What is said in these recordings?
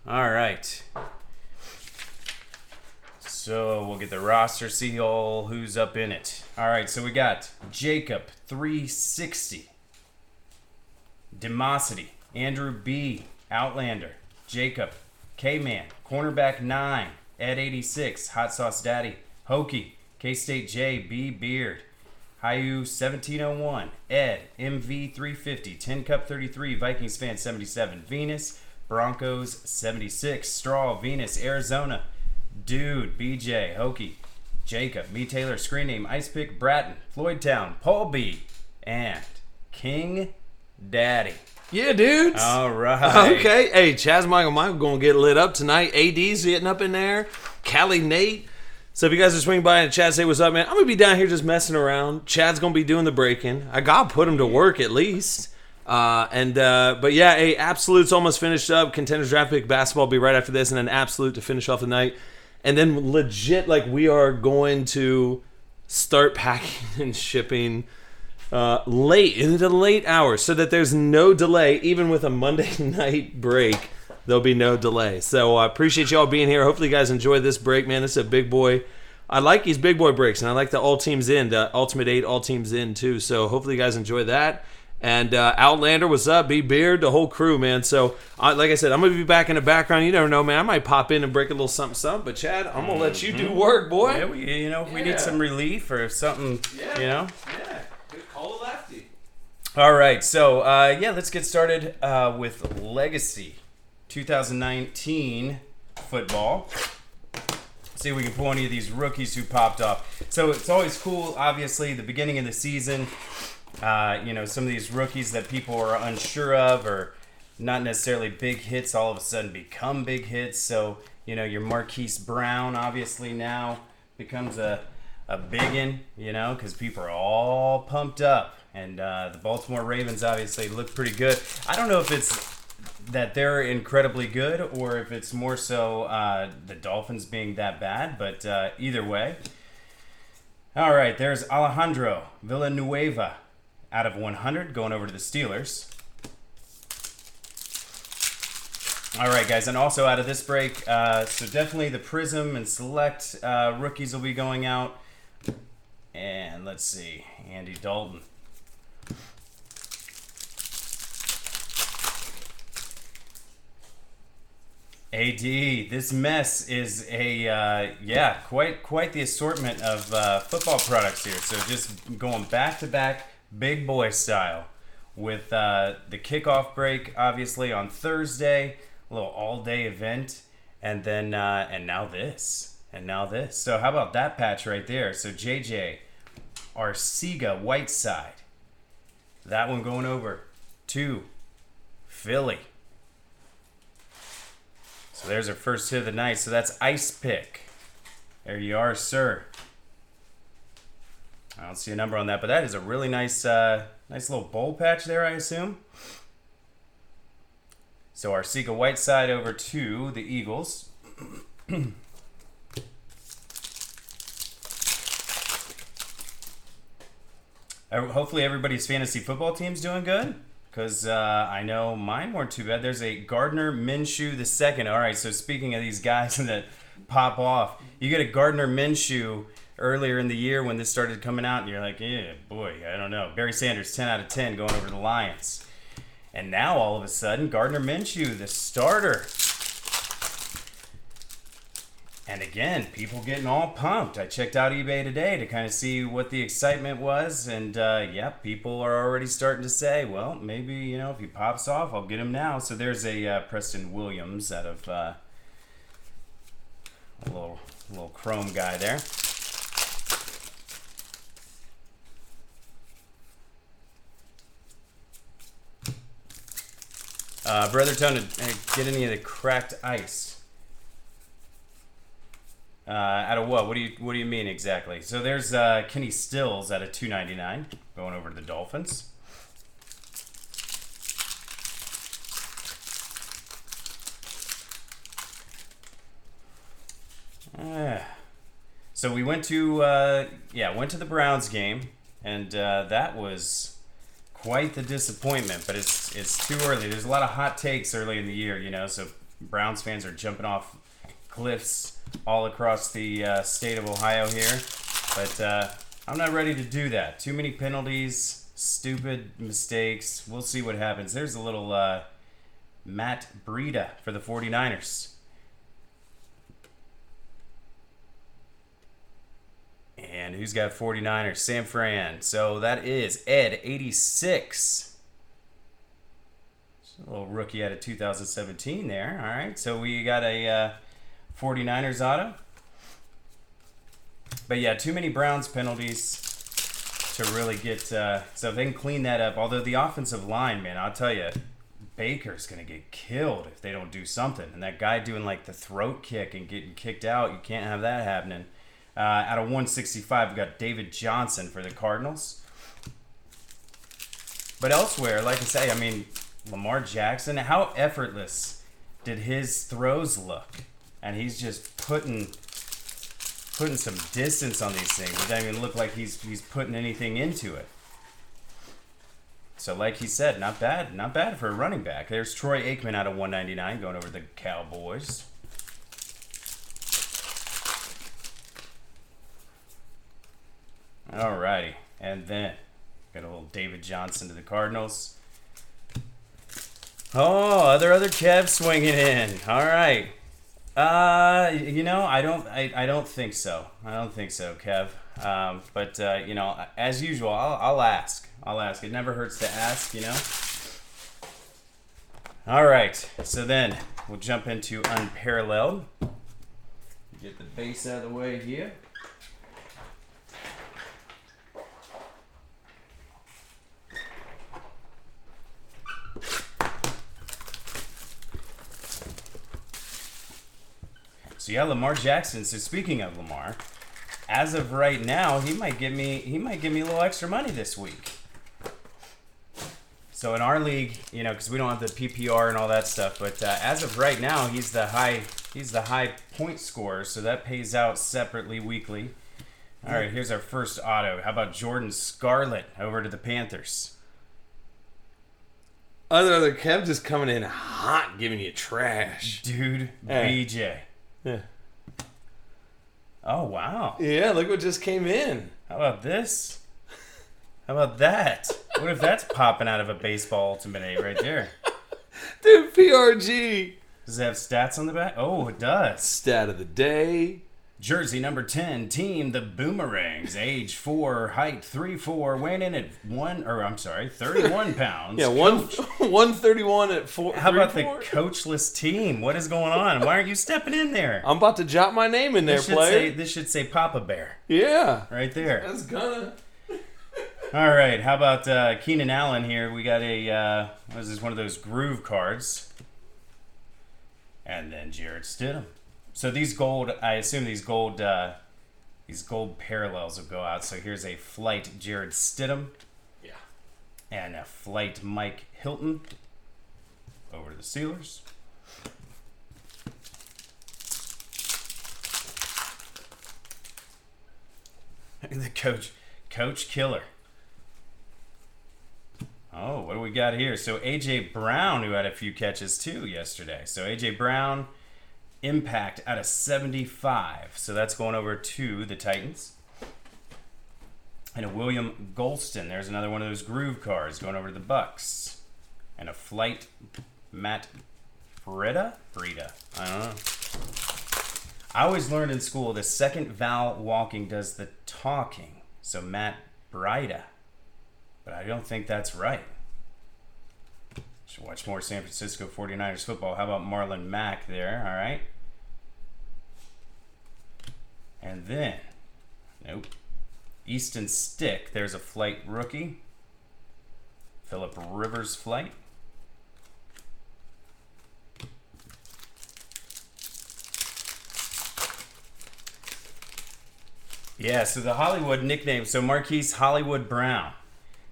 All right. So we'll get the roster, see all who's up in it. All right, so we got Jacob, 360. Demosity, Andrew B, Outlander. Jacob, K-Man, Cornerback 9. Ed, 86. Hot Sauce Daddy. Hokey, K-State J, B Beard. Hayu, 1701. Ed, MV, 350. Tin Cup, 33. Vikings Fan, 77. Venus, Broncos, 76. Straw, Venus, Arizona. Dude, BJ, Hokey, Jacob, Me Taylor, Screen Name, Ice Pick, Bratton, Floyd Town, Paul B, and King Daddy. Yeah, dudes. All right. Okay. Hey, Chaz Michael going to get lit up tonight. AD's getting up in there. Callie Nate. So if you guys are swinging by and Chad say what's up, man, I'm going to be down here just messing around. Chad's going to be doing the breaking. I got to put him to work at least. But yeah, hey, Absolute's almost finished up. Contenders Draft Pick Basketball will be right after this, and then Absolute to finish off the night. And then legit, like, we are going to start packing and shipping late, into the late hours, so that there's no delay. Even with a Monday night break, there'll be no delay. So I appreciate y'all being here. Hopefully you guys enjoy this break, man. This is a big boy. I like these big boy breaks, and I like the all teams in, the Ultimate 8 all teams in, too. So hopefully you guys enjoy that. And Outlander, what's up? B Beard, the whole crew, man. So, like I said, I'm going to be back in the background. You never know, man. I might pop in and break a little something. But, Chad, I'm going to let you do work, boy. Yeah, if we need some relief or something, Yeah, good call a lefty. All right, so, let's get started with Legacy 2019 football. See if we can pull any of these rookies who popped off. So, it's always cool, obviously, the beginning of the season. Some of these rookies that people are unsure of or not necessarily big hits all of a sudden become big hits. So, your Marquise Brown obviously now becomes a biggin, because people are all pumped up. And the Baltimore Ravens obviously look pretty good. I don't know if it's that they're incredibly good or if it's more so the Dolphins being that bad, but either way. All right, there's Alejandro Villanueva. Out of 100, going over to the Steelers. All right, guys, and also out of this break, so definitely the Prism and Select rookies will be going out. And let's see, Andy Dalton. AD, this mess is quite the assortment of football products here. So just going back to back. Big boy style with the kickoff break obviously on Thursday, a little all-day event, and then and now this. So how about that patch right there? So JJ Arcega Whiteside, that one going over to Philly. So there's our first hit of the night. So that's Ice Pick. There you are, sir. I don't see a number on that, but that is a really nice little bowl patch there, I assume. So Arcega Whiteside over to the Eagles. Hopefully everybody's fantasy football team's doing good, because I know mine weren't too bad. There's a Gardner Minshew II. All right, so speaking of these guys that pop off, you get a Gardner Minshew earlier in the year when this started coming out, and you're like, yeah, boy, I don't know. Barry Sanders, 10 out of 10, going over to the Lions. And now, all of a sudden, Gardner Minshew, the starter. And again, people getting all pumped. I checked out eBay today to kind of see what the excitement was, and people are already starting to say, well, maybe, if he pops off, I'll get him now. So there's a Preston Williams out of a little chrome guy there. Brother Tone, get any of the cracked ice? Out of what? What do you mean exactly? So there's Kenny Stills out of $2.99 going over to the Dolphins. So we went to the Browns game, and that was quite the disappointment, but it's too early. There's a lot of hot takes early in the year, so Browns fans are jumping off cliffs all across the state of Ohio here. But I'm not ready to do that. Too many penalties, stupid mistakes. We'll see what happens. There's a little Matt Breida for the 49ers. And who's got 49ers? San Fran. So that is Ed, 86. A little rookie out of 2017 there. All right. So we got a 49ers auto. But yeah, too many Browns penalties to really get... so if they can clean that up. Although the offensive line, man, I'll tell you, Baker's going to get killed if they don't do something. And that guy doing like the throat kick and getting kicked out, you can't have that happening. Out of 165, we got David Johnson for the Cardinals. But elsewhere, like I say, I mean, Lamar Jackson, how effortless did his throws look? And he's just putting some distance on these things. It doesn't even look like he's putting anything into it. So like he said, not bad for a running back. There's Troy Aikman out of 199 going over the Cowboys. Alrighty, and then got a little David Johnson to the Cardinals. Oh, other Kev swinging in. All right. I don't think so. I don't think so, Kev. But as usual, I'll ask. It never hurts to ask, All right. So then we'll jump into Unparalleled. Get the base out of the way here. So yeah, Lamar Jackson. So speaking of Lamar, as of right now, he might give me a little extra money this week. So in our league, because we don't have the PPR and all that stuff, but as of right now, he's the high point scorer. So that pays out separately weekly. All right, here's our first auto. How about Jordan Scarlett over to the Panthers? Other Kev just coming in hot, giving you trash, dude. Hey. BJ. Yeah. Oh, wow. Yeah, look what just came in. How about this? How about that? What if that's popping out of a baseball Ultimate 8 right there? Dude, PRG. Does it have stats on the back? Oh, it does. Stat of the day. Jersey number 10, team, the Boomerangs. Age 4, height 3'4", weighing in at 31 pounds. Yeah, 131 at 4. How about the coachless team? What is going on? Why aren't you stepping in there? I'm about to jot my name in there, player. This should say Papa Bear. Yeah. Right there. That's gonna. All right, how about Keenan Allen here? We got a, what is this, one of those groove cards. And then Jarrett Stidham. So these gold, I assume these gold parallels will go out. So here's a flight Jarrett Stidham. Yeah. And a flight Mike Hilton over to the Steelers. The Coach Killer. Oh, what do we got here? So A.J. Brown, who had a few catches too yesterday. So A.J. Brown, impact out of 75. So that's going over to the Titans. And a William Golston. There's another one of those groove cards going over to the Bucks. And a flight Matt Breida? I don't know. I always learned in school the second vowel walking does the talking. So Matt Breida. But I don't think that's right. Should watch more San Francisco 49ers football. How about Marlon Mack there? All right. And then, nope. Easton Stick. There's a flight rookie. Phillip Rivers flight. Yeah, so the Hollywood nickname. So Marquise Hollywood Brown.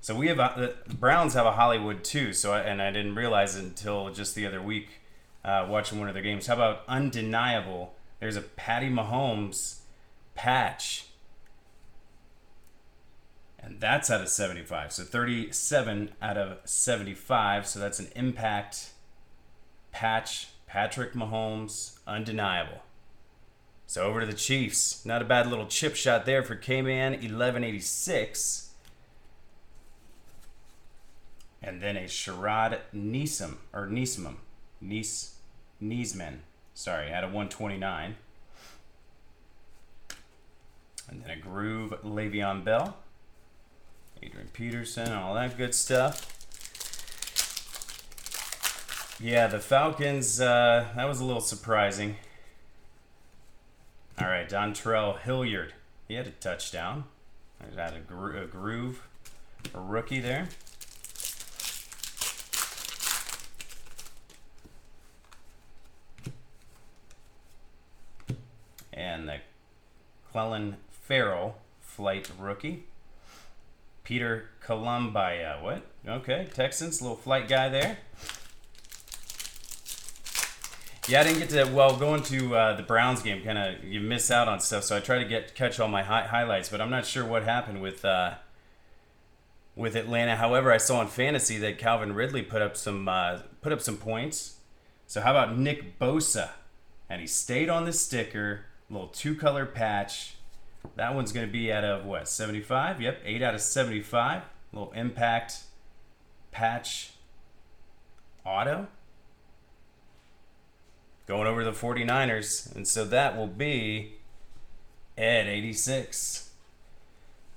So we have the Browns have a Hollywood too. So I didn't realize it until just the other week, watching one of their games. How about Undeniable? There's a Patty Mahomes patch, and that's out of 75. So 37 out of 75. So that's an impact patch Patrick Mahomes, undeniable. So over to the Chiefs. Not a bad little chip shot there for K-Man, 1186. And then a Sherrod Neesman. Sorry, out of 129. And then a Groove Le'Veon Bell. Adrian Peterson, all that good stuff. Yeah, the Falcons, that was a little surprising. All right, Dontrell Hilliard. He had a touchdown. I had a Groove, a rookie there. And the Clelin Ferrell flight rookie. Peter Columbia. What? Okay, Texans, little flight guy there. Yeah, I didn't get to, going to the Browns game, kind of, you miss out on stuff, so I try to catch all my highlights, but I'm not sure what happened with Atlanta. However, I saw in fantasy that Calvin Ridley put up some points. So how about Nick Bosa? And he stayed on the sticker, little 2-color patch. That one's going to be out of, what, 75? Yep, 8 out of 75. Little impact patch auto. Going over the 49ers. And so that will be Ed, 86.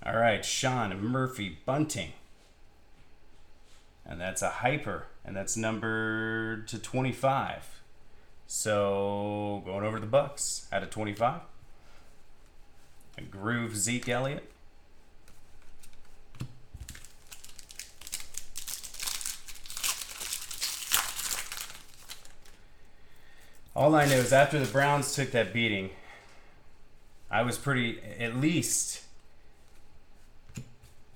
All right, Sean Murphy Bunting. And that's a hyper. And that's numbered to 25. So going over the Bucks out of 25. A Groove Zeke Elliott. All I know is after the Browns took that beating, I was pretty, at least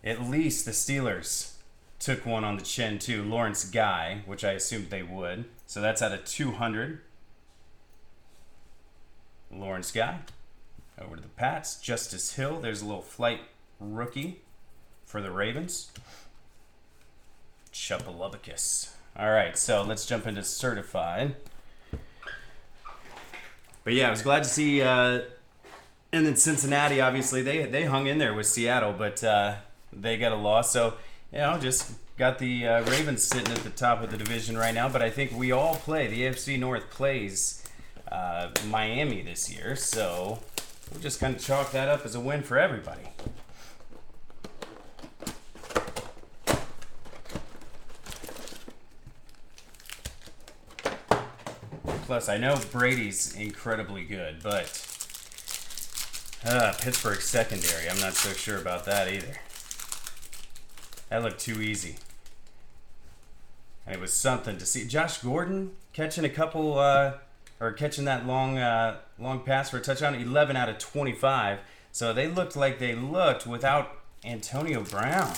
the Steelers took one on the chin too. Lawrence Guy, which I assumed they would. So that's out of 200. Lawrence Guy. Over to the Pats. Justice Hill. There's a little flight rookie for the Ravens. Chupalubicus. All right, so let's jump into certified. But yeah, I was glad to see. And then Cincinnati, obviously, they hung in there with Seattle, but they got a loss. So, just got the Ravens sitting at the top of the division right now. But I think we all play. The AFC North plays Miami this year. So we'll just kind of chalk that up as a win for everybody. Plus, I know Brady's incredibly good, but Pittsburgh secondary, I'm not so sure about that either. That looked too easy. And it was something to see. Josh Gordon catching a couple, or catching that long pass for a touchdown, 11 out of 25. So they looked like they looked without Antonio Brown.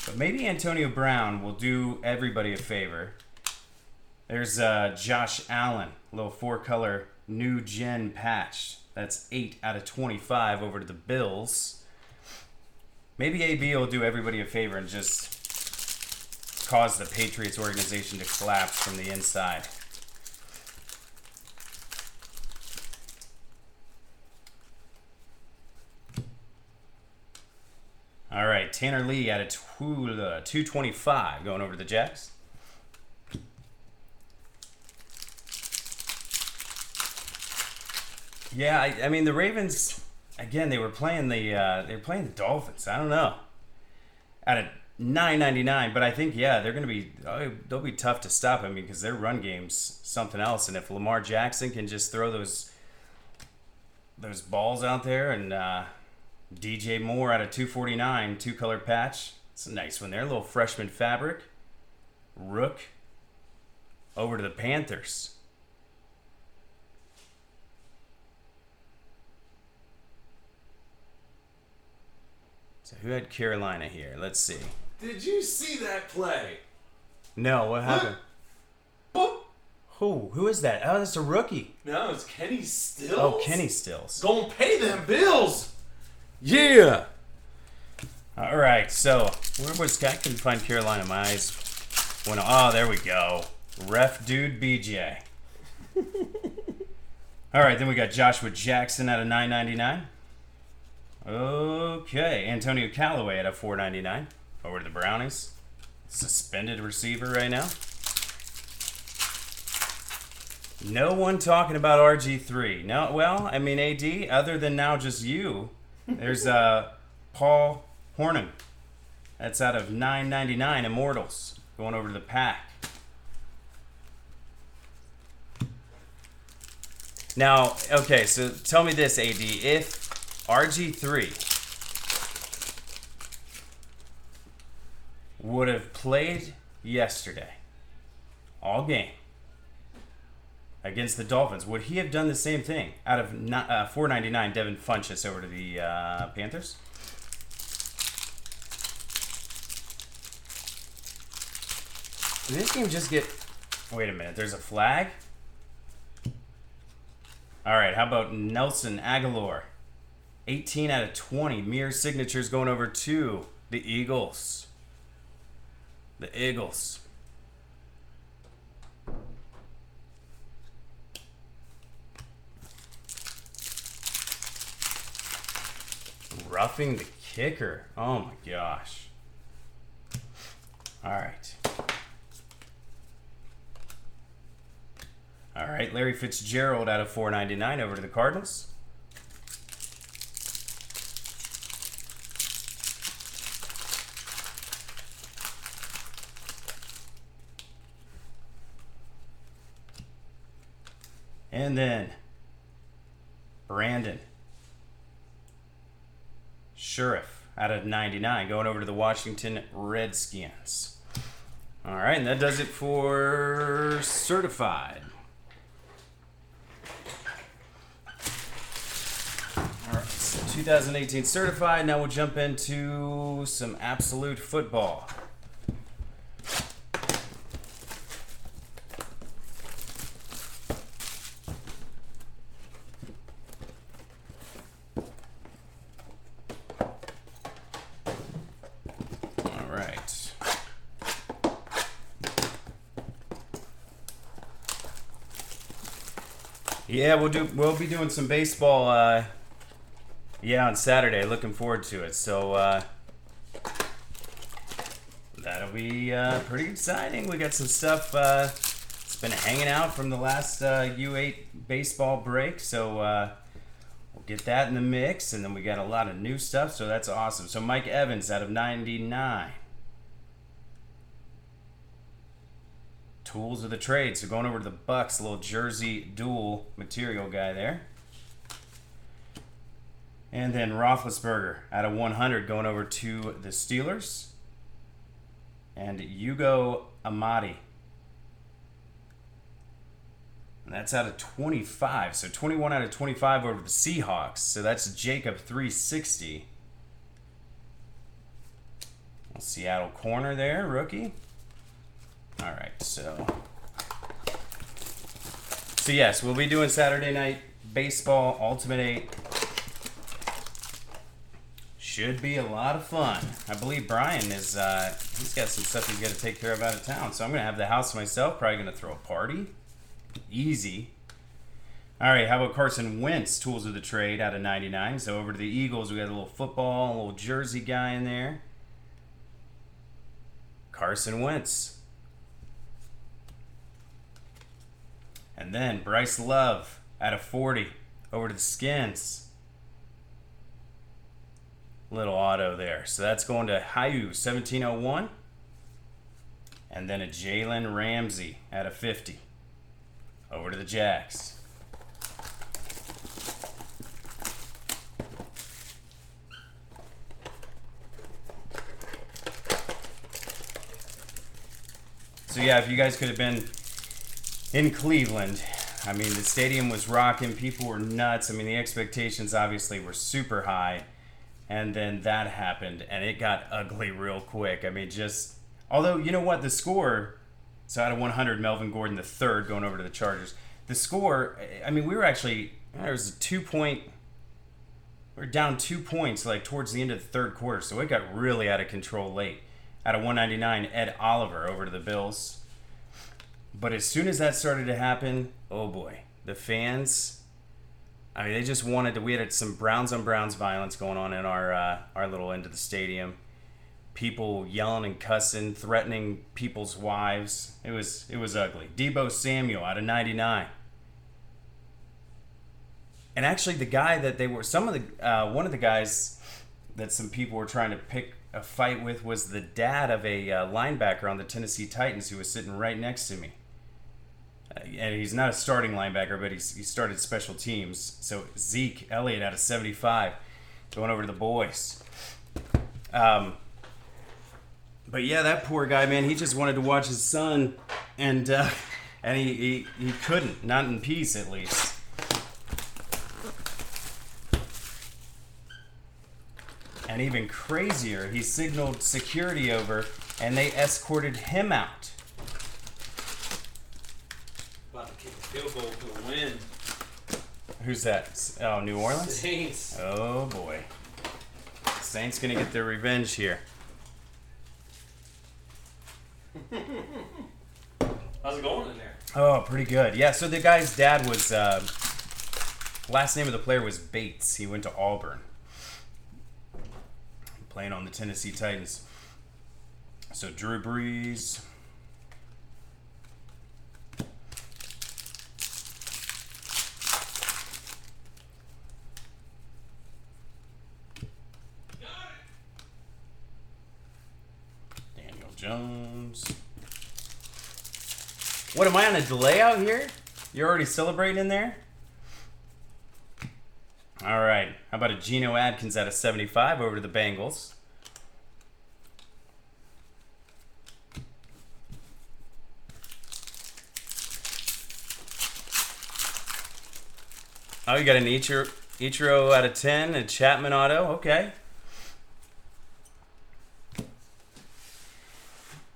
But maybe Antonio Brown will do everybody a favor. There's Josh Allen, a little 4-color new gen patch. That's 8 out of 25 over to the Bills. Maybe AB will do everybody a favor and just cause the Patriots organization to collapse from the inside. All right, Tanner Lee out of 225 going over to the Jacks. Yeah, I mean the Ravens again. They were playing the Dolphins. I don't know. At a $9.99, but I think they're gonna be they'll be tough to stop. I mean because their run game's something else, and if Lamar Jackson can just throw those balls out there, and DJ Moore out of 249, 2-color patch. It's a nice one there. A little freshman fabric. Rook over to the Panthers. So who had Carolina here? Let's see. Did you see that play? No, what happened? Who is that? Oh, that's a rookie. No, it's Kenny Stills. Oh, Kenny Stills. Gonna pay them bills. Yeah. All right, so where was I couldn't find Carolina. My eyes went. Oh, there we go. Ref Dude BJ. All right, then we got Joshua Jackson out of 9.99. Okay, Antonio Callaway out of 4.99. Over to the Brownies. Suspended receiver right now. No one talking about RG3. No, well, I mean, AD, other than now just you, there's Paul Hornung. That's out of 9.99 Immortals. Going over to the pack. Now, okay, so tell me this, AD. If RG3 would have played yesterday, all game, against the Dolphins, would he have done the same thing? Out of 4.99, Devin Funchess over to the Panthers. Did this game just get... Wait a minute, there's a flag? All right, how about Nelson Aguilar? 18 out of 20. Mirror signatures going over to the Eagles. The Eagles. Roughing the kicker. Oh my gosh. All right. All right, Larry Fitzgerald out of 4.99 over to the Cardinals. And then Brandon Sheriff out of 99 going over to the Washington Redskins. All right, and that does it for certified. All right, so 2018 certified. Now we'll jump into some absolute football. Yeah, we'll be doing some baseball on Saturday. Looking forward to it. So that'll be pretty exciting. We got some stuff it's been hanging out from the last U8 baseball break. So we'll get that in the mix, and then we got a lot of new stuff, so that's awesome. So Mike Evans out of 99. Tools of the trade. So going over to the Bucks, a little jersey dual material guy there. And then Roethlisberger out of 100 going over to the Steelers. And Hugo Amadi. And that's out of 25. So 21 out of 25 over the Seahawks. So that's Jacob 360. Seattle corner there, rookie. All right, so yes, we'll be doing Saturday night baseball, Ultimate 8. Should be a lot of fun. I believe Brian is, he's got some stuff he's got to take care of out of town, so I'm going to have the house myself, probably going to throw a party. Easy. All right, how about Carson Wentz, tools of the trade out of 99. So over to the Eagles, we got a little football, a little jersey guy in there. Carson Wentz. And then Bryce Love out of 40 over to the Skins. Little auto there. So that's going to Hayu 1701. And then a Jalen Ramsey out of 50 over to the Jags. So yeah, if you guys could have been in Cleveland, I mean, the stadium was rocking. People were nuts. I mean, the expectations obviously were super high. And then that happened, and it got ugly real quick. I mean, although, you know what? The score, so out of 100, Melvin Gordon, the third, going over to the Chargers. The score, I mean, we were actually, there was a 2-point, we were down 2 points, like, towards the end of the third quarter. So it got really out of control late. Out of 199, Ed Oliver over to the Bills. But as soon as that started to happen, oh boy, the fans. I mean, they just wanted to. We had some Browns on Browns violence going on in our little end of the stadium. People yelling and cussing, threatening people's wives. It was ugly. Deebo Samuel out of 99. And actually, the guy that they were, one of the guys that some people were trying to pick a fight with was the dad of a linebacker on the Tennessee Titans who was sitting right next to me. And he's not a starting linebacker, but he started special teams. So Zeke Elliott out of 75, going over to the boys. But yeah, that poor guy, man, he just wanted to watch his son, and he couldn't, not in peace at least. And even crazier, he signaled security over, and they escorted him out. About to kick a field goal for the win. Who's that? Oh, New Orleans? Saints. Oh, boy. Saints going to get their revenge here. How's it going in there? Oh, pretty good. Yeah, so the guy's dad was, last name of the player was Bates. He went to Auburn, playing on the Tennessee Titans. So Drew Brees. Daniel Jones. What, am I on a delay out here? You're already celebrating in there? All right. How about a Geno Atkins out of 75 over to the Bengals? Oh, you got an Ichiro out of 10, a Chapman auto. Okay.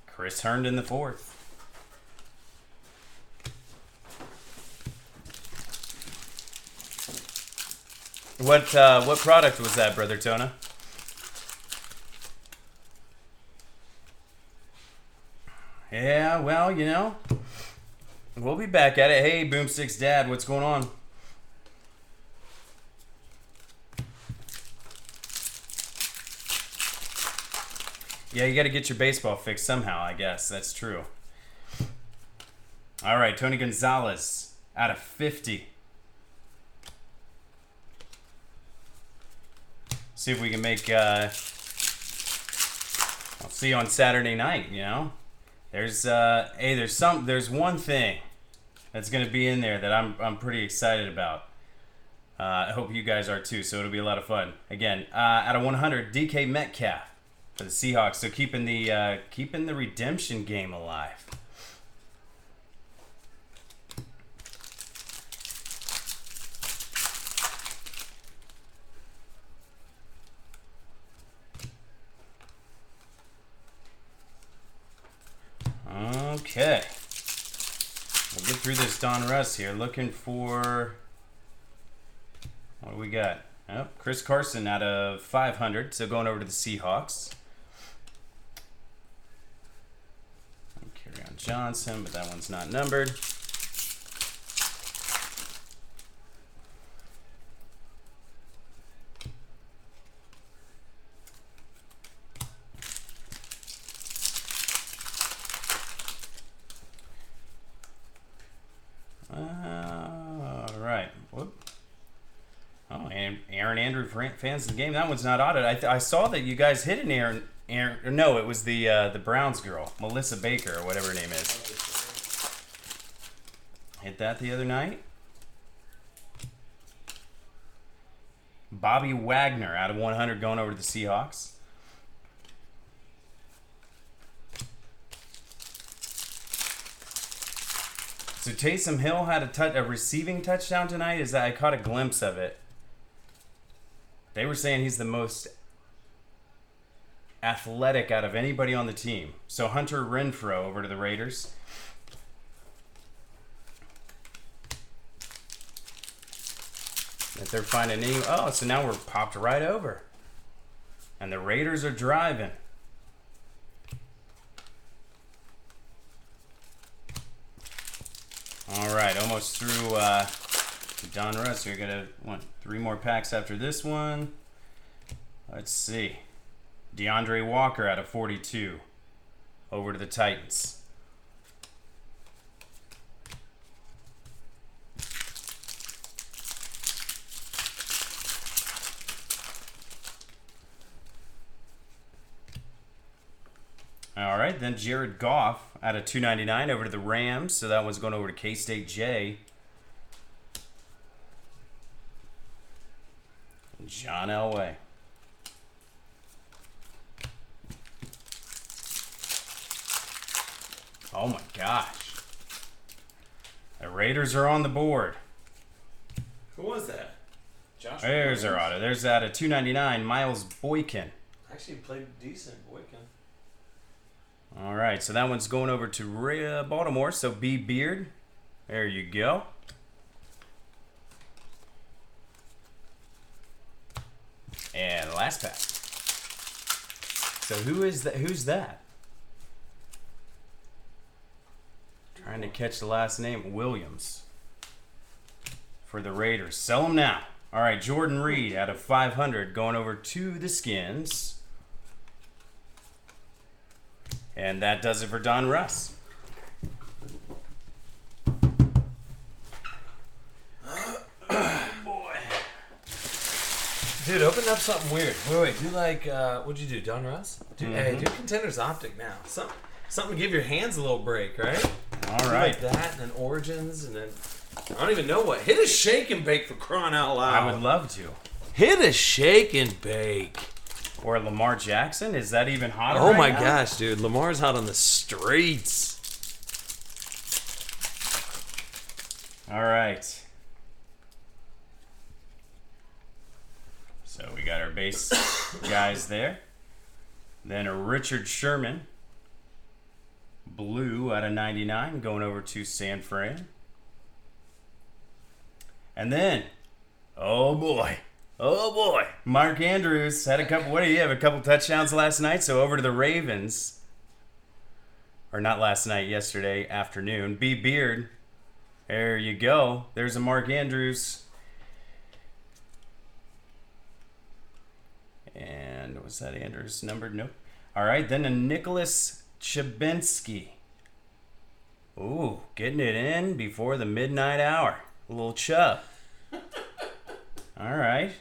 Chris Herndon the 4th. What product was that, Brother Tona? Yeah, well, you know, we'll be back at it. Hey, Boomstick's dad, what's going on? Yeah, you got to get your baseball fixed somehow, I guess. That's true. All right, Tony Gonzalez out of 50. See if we can make. I'll see you on Saturday night. You know, there's there's one thing that's gonna be in there that I'm pretty excited about. I hope you guys are too. So it'll be a lot of fun. Again, out of 100, DK Metcalf for the Seahawks. So keeping the redemption game alive. Okay. We'll get through this Don Russ here. Looking for... What do we got? Oh, Chris Carson out of 500. So going over to the Seahawks. Kerryon Johnson, but that one's not numbered. Andrew fans of the game. That one's not audited. I saw that you guys hit an Aaron. No, it was the Browns girl, Melissa Baker or whatever her name is. Hit that the other night. Bobby Wagner out of 100 going over to the Seahawks. So Taysom Hill had a receiving touchdown tonight. I caught a glimpse of it. They were saying he's the most athletic out of anybody on the team. So Hunter Renfrow over to the Raiders. If they're finding any... Oh, so now we're popped right over. And the Raiders are driving. almost through Don Russ. We're going to want 3 more packs after this one. Let's see. DeAndre Walker out of 42. Over to the Titans. All right, then Jared Goff out of 299 over to the Rams. So that one's going over to K-State J. John Elway. Oh my gosh. The Raiders are on the board. Who was that? Josh. There's our auto. There's out of 299, Miles Boykin. Actually played decent, Boykin. All right, so that one's going over to Baltimore. So B Beard, there you go. And last pack. So who is that? Who's that? Trying to catch the last name. Williams. For the Raiders. Sell them now. All right, Jordan Reed out of 500 going over to the Skins. And that does it for Don Russ. Boy. Dude, open up something weird. Wait, do like, what'd you do, Don Russ? Hey, do Contenders Optic now. Something to give your hands a little break, right? All right. Like that, and then Origins, and then, I don't even know what. Hit a shake and bake for crying out loud. I would love to. Hit a shake and bake. Or Lamar Jackson? Is that even hotter? Oh right my now? gosh, dude. Lamar's hot on the streets. All right. So we got our base guys there. Then a Richard Sherman. Blue out of 99 going over to San Fran. And then, oh boy. Oh boy. Mark Andrews had a couple, what do you have? A couple touchdowns last night. So over to the Ravens. Or not last night, yesterday afternoon. B Beard. There you go. There's a Mark Andrews. And was that Andrews numbered? Nope. All right, then a Nicholas Chabinsky. Ooh, getting it in before the midnight hour. A little Chubb. All right.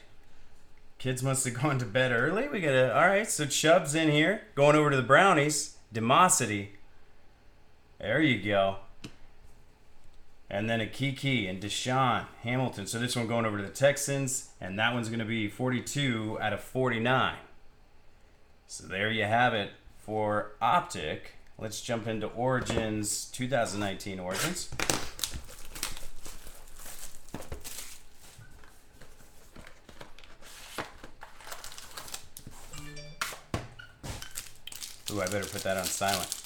Kids must have gone to bed early. We got all right, so Chubb's in here. Going over to the Brownies. Demosity. There you go. And then a Kiki and Deshaun Hamilton. So this one going over to the Texans. And that one's going to be 42 out of 49. So there you have it for Optic. Let's jump into Origins, 2019 Origins. Ooh, I better put that on silent.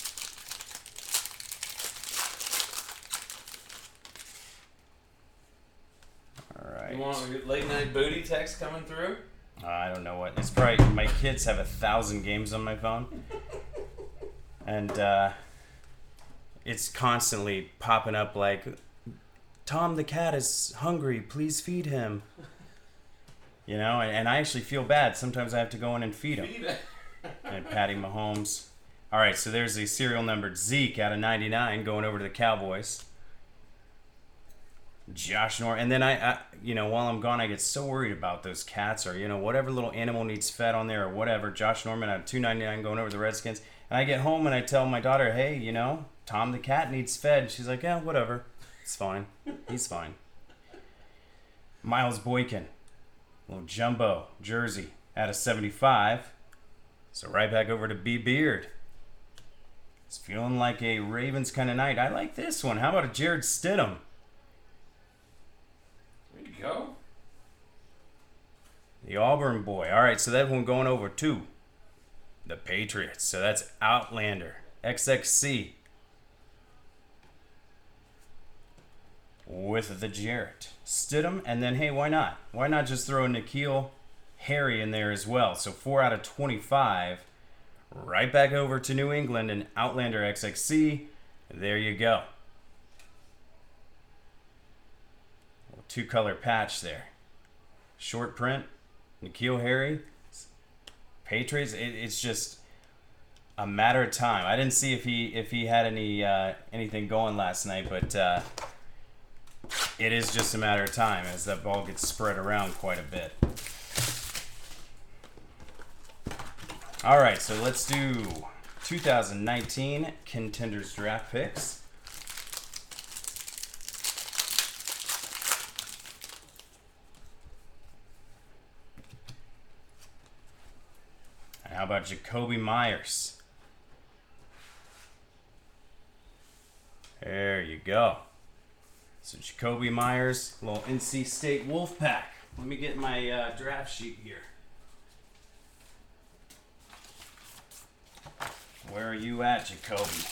All right. You want a late night booty text coming through? I don't know what. It's probably, my kids have 1,000 games on my phone. And it's constantly popping up like, Tom the cat is hungry, please feed him. You know, and I actually feel bad. Sometimes I have to go in and feed him. And Patty Mahomes. All right, so there's a serial numbered Zeke out of 99 going over to the Cowboys. Josh Norman. And then I, you know, while I'm gone, I get so worried about those cats or, you know, whatever little animal needs fed on there or whatever. Josh Norman out of 299 going over to the Redskins. And I get home and I tell my daughter, hey, you know, Tom the cat needs fed. She's like, yeah, whatever. It's fine. He's fine. Miles Boykin. Little jumbo jersey out of 75. So right back over to B Beard. It's feeling like a Ravens kind of night. I like this one. How about a Jared Stidham? There you go. The Auburn boy. All right, so that one going over to the Patriots. So that's Outlander. XXC. With the Jarrett. Stidham, and then, hey, why not? Why not just throw N'Keal Harry in there as well? So 4 out of 25. Right back over to New England and Outlander XXC. There you go. two-color patch there. Short print, N'Keal Harry, Patriots. It's just a matter of time. I didn't see if he had anything going last night, but it is just a matter of time as that ball gets spread around quite a bit. All right, so let's do 2019 Contenders Draft Picks. How about Jakobi Meyers? There you go. So Jakobi Meyers, little NC State Wolfpack. Let me get my draft sheet here. Where are you at, Jakobi?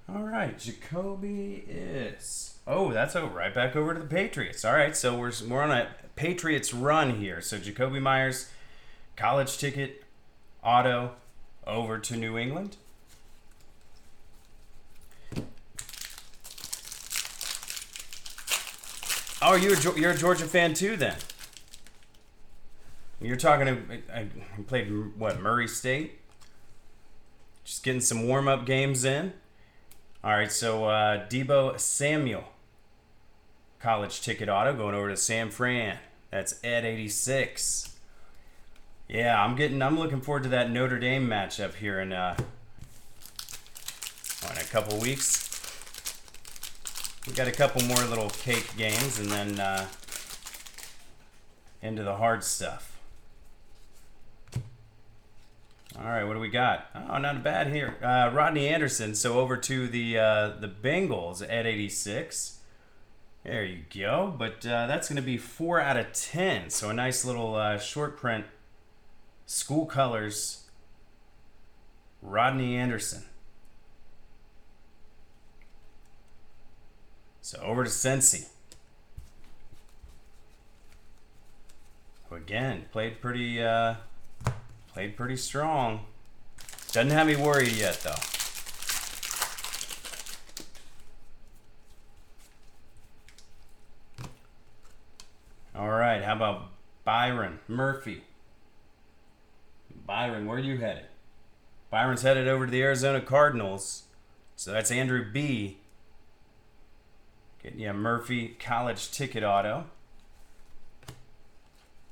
All right, Jakobi is... Oh, that's over. Right back over to the Patriots. All right, so we're on a Patriots run here. So Jakobi Meyers, college ticket, auto, over to New England. Oh, you're a Georgia fan too, then? You're talking. I played what, Murray State? Just getting some warm-up games in. All right, so Deebo Samuel, college ticket auto, going over to San Fran. That's Ed 86. Yeah, I'm looking forward to that Notre Dame matchup here in a couple weeks. We got a couple more little cake games, and then into the hard stuff. All right, what do we got? Oh, not bad here. Rodney Anderson. So over to the Bengals at 86. There you go. But that's going to be 4 out of 10. So a nice little short print, school colors. Rodney Anderson. So over to Cincy. Who again played pretty strong. Doesn't have me worried yet, though. All right, how about Byron Murphy? Byron, where are you headed? Byron's headed over to the Arizona Cardinals. So that's Andrew B. Getting you a Murphy college ticket auto.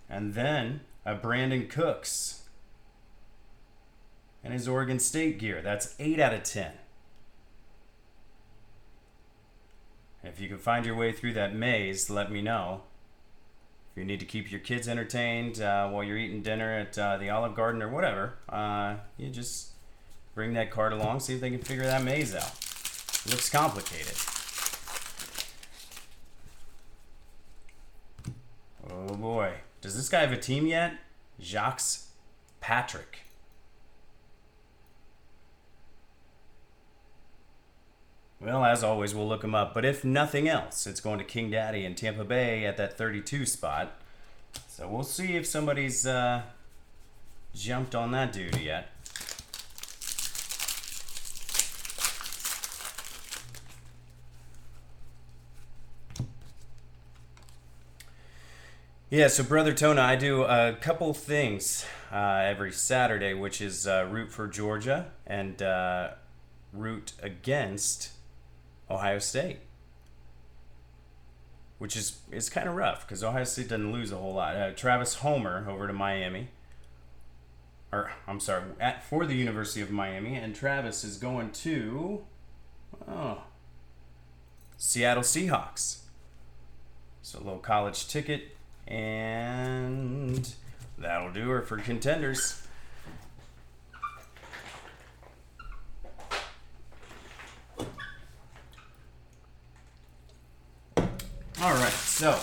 And then a Brandon Cooks. And his Oregon State gear. That's 8 out of 10. If you can find your way through that maze, let me know. If you need to keep your kids entertained while you're eating dinner at the Olive Garden or whatever, you just bring that card along, see if they can figure that maze out. It looks complicated. Oh boy. Does this guy have a team yet? Jacques Patrick. Well, as always, we'll look him up. But if nothing else, it's going to King Daddy in Tampa Bay at that 32 spot. So we'll see if somebody's jumped on that dude yet. Yeah, so Brother Tona, I do a couple things every Saturday, which is root for Georgia and root against Ohio State, which is kind of rough because Ohio State doesn't lose a whole lot. Travis Homer over to Miami, for the University of Miami, and Travis is going to Seattle Seahawks. So a little college ticket, and that'll do her for Contenders. All right, so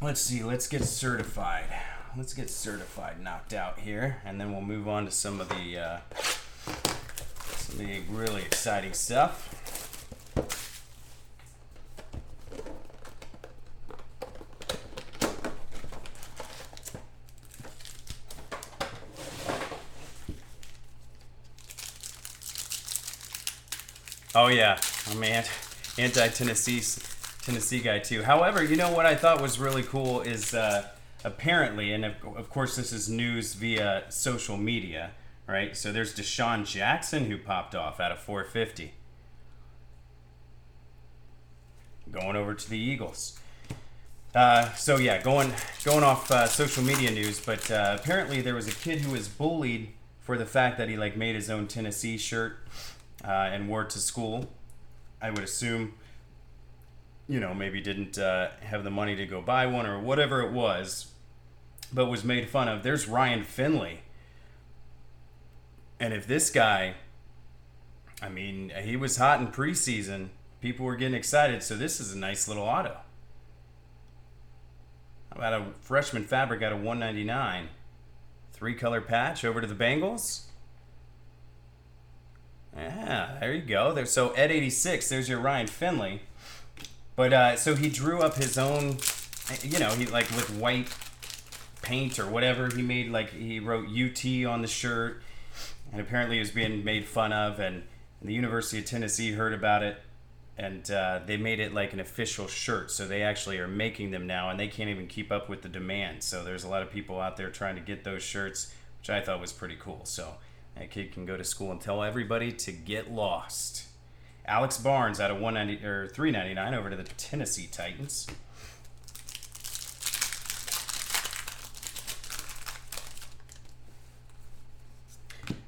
let's see. Let's get certified. Let's get certified, knocked out here, and then we'll move on to some of the really exciting stuff. Oh yeah, I'm Tennessee guy too. However, you know what I thought was really cool is apparently, and of course this is news via social media, right? So there's Deshaun Jackson who popped off out of 450, going over to the Eagles. So yeah, going off social media news, but apparently there was a kid who was bullied for the fact that he like made his own Tennessee shirt and wore it to school. I would assume, maybe didn't have the money to go buy one or whatever it was, but was made fun of. There's Ryan Finley, and if this guy, I mean, he was hot in preseason, people were getting excited. So this is a nice little auto. About a freshman fabric out of 199. 3-color patch over to the Bengals. Yeah, there you go. So at 86, there's your Ryan Finley. But so he drew up his own, he like with white paint or whatever. He wrote UT on the shirt, and apparently he was being made fun of. And the University of Tennessee heard about it, and they made it like an official shirt. So they actually are making them now, and they can't even keep up with the demand. So there's a lot of people out there trying to get those shirts, which I thought was pretty cool. So that kid can go to school and tell everybody to get lost. Alex Barnes out of 190 or 399 over to the Tennessee Titans.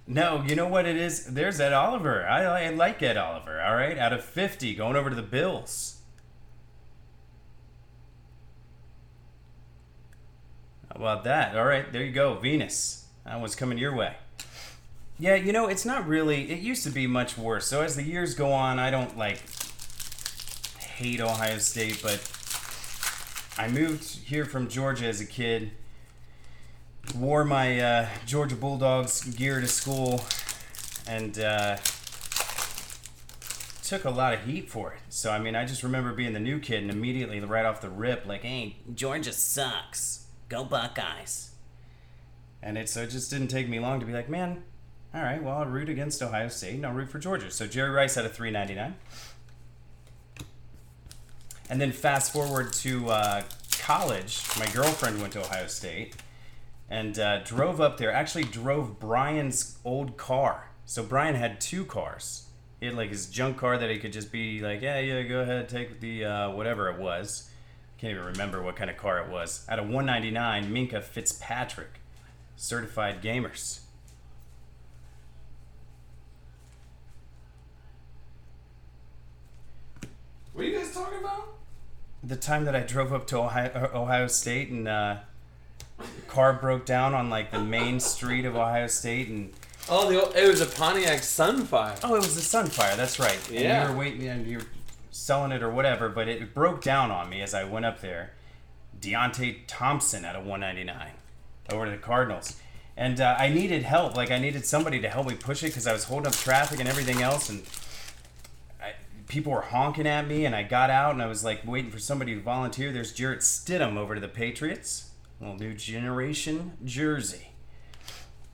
No, you know what it is? There's Ed Oliver. I like Ed Oliver, all right? Out of 50, going over to the Bills. How about that? All right, there you go. Venus. That one's coming your way. Yeah, it's not really... It used to be much worse. So as the years go on, I don't, hate Ohio State, but I moved here from Georgia as a kid, wore my Georgia Bulldogs gear to school, and took a lot of heat for it. So, I mean, I just remember being the new kid and immediately, right off the rip, like, hey, Georgia sucks. Go Buckeyes. And it just didn't take me long to be like, man... All right, well, I'll root against Ohio State, and I'll root for Georgia. So Jerry Rice out of 399. And then fast forward to college. My girlfriend went to Ohio State and drove up there. Actually drove Brian's old car. So Brian had 2 cars. He had, his junk car that he could just be like, yeah, go ahead, take the whatever it was. I can't even remember what kind of car it was. Out of 199, Minkah Fitzpatrick. Certified Gamers. What are you guys talking about? The time that I drove up to Ohio State and car broke down on the main street of Ohio State and it was a Pontiac Sunfire. Oh, it was a Sunfire. That's right. Yeah. And you were waiting and you were selling it or whatever, but it broke down on me as I went up there. Deontay Thompson out of 199 over to the Cardinals. And I needed help. I needed somebody to help me push it because I was holding up traffic and everything else, and people were honking at me, and I got out and I was waiting for somebody to volunteer. There's Jarrett Stidham over to the Patriots, little new generation jersey,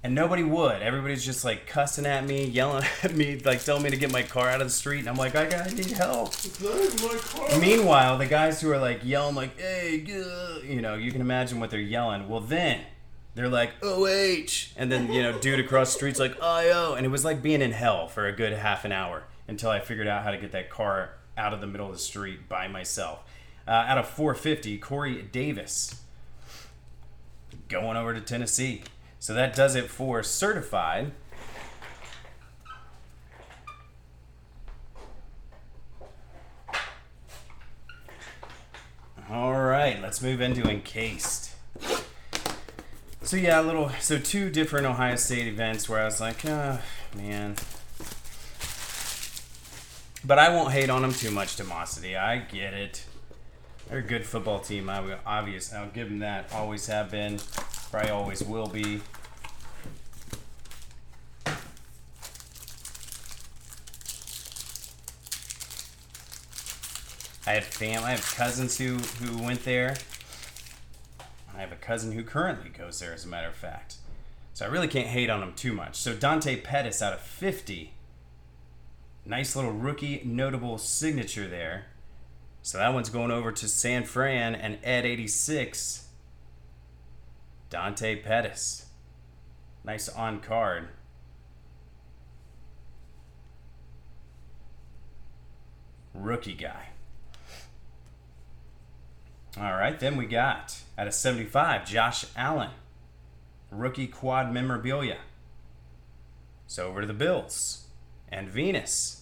and nobody would. Everybody's just cussing at me, yelling at me, telling me to get my car out of the street, and I'm like, I need help. My car. Meanwhile, the guys who are yelling hey, you can imagine what they're yelling. Well, then they're like OH, and then dude across the street's IO, and it was like being in hell for a good half an hour. Until I figured out how to get that car out of the middle of the street by myself. Out of 450, Corey Davis going over to Tennessee. So that does it for certified. All right, let's move into encased. So yeah, 2 different Ohio State events where I was like, oh, man. But I won't hate on them too much, Demosity. I get it. They're a good football team. I'll give them that. Always have been. Probably always will be. I have cousins who went there. I have a cousin who currently goes there, as a matter of fact. So I really can't hate on them too much. So Dante Pettis out of 50. Nice little rookie notable signature there. So that one's going over to San Fran and Ed 86. Dante Pettis. Nice on card. Rookie guy. All right, then we got at a 75, Josh Allen. Rookie quad memorabilia. So over to the Bills and Venus.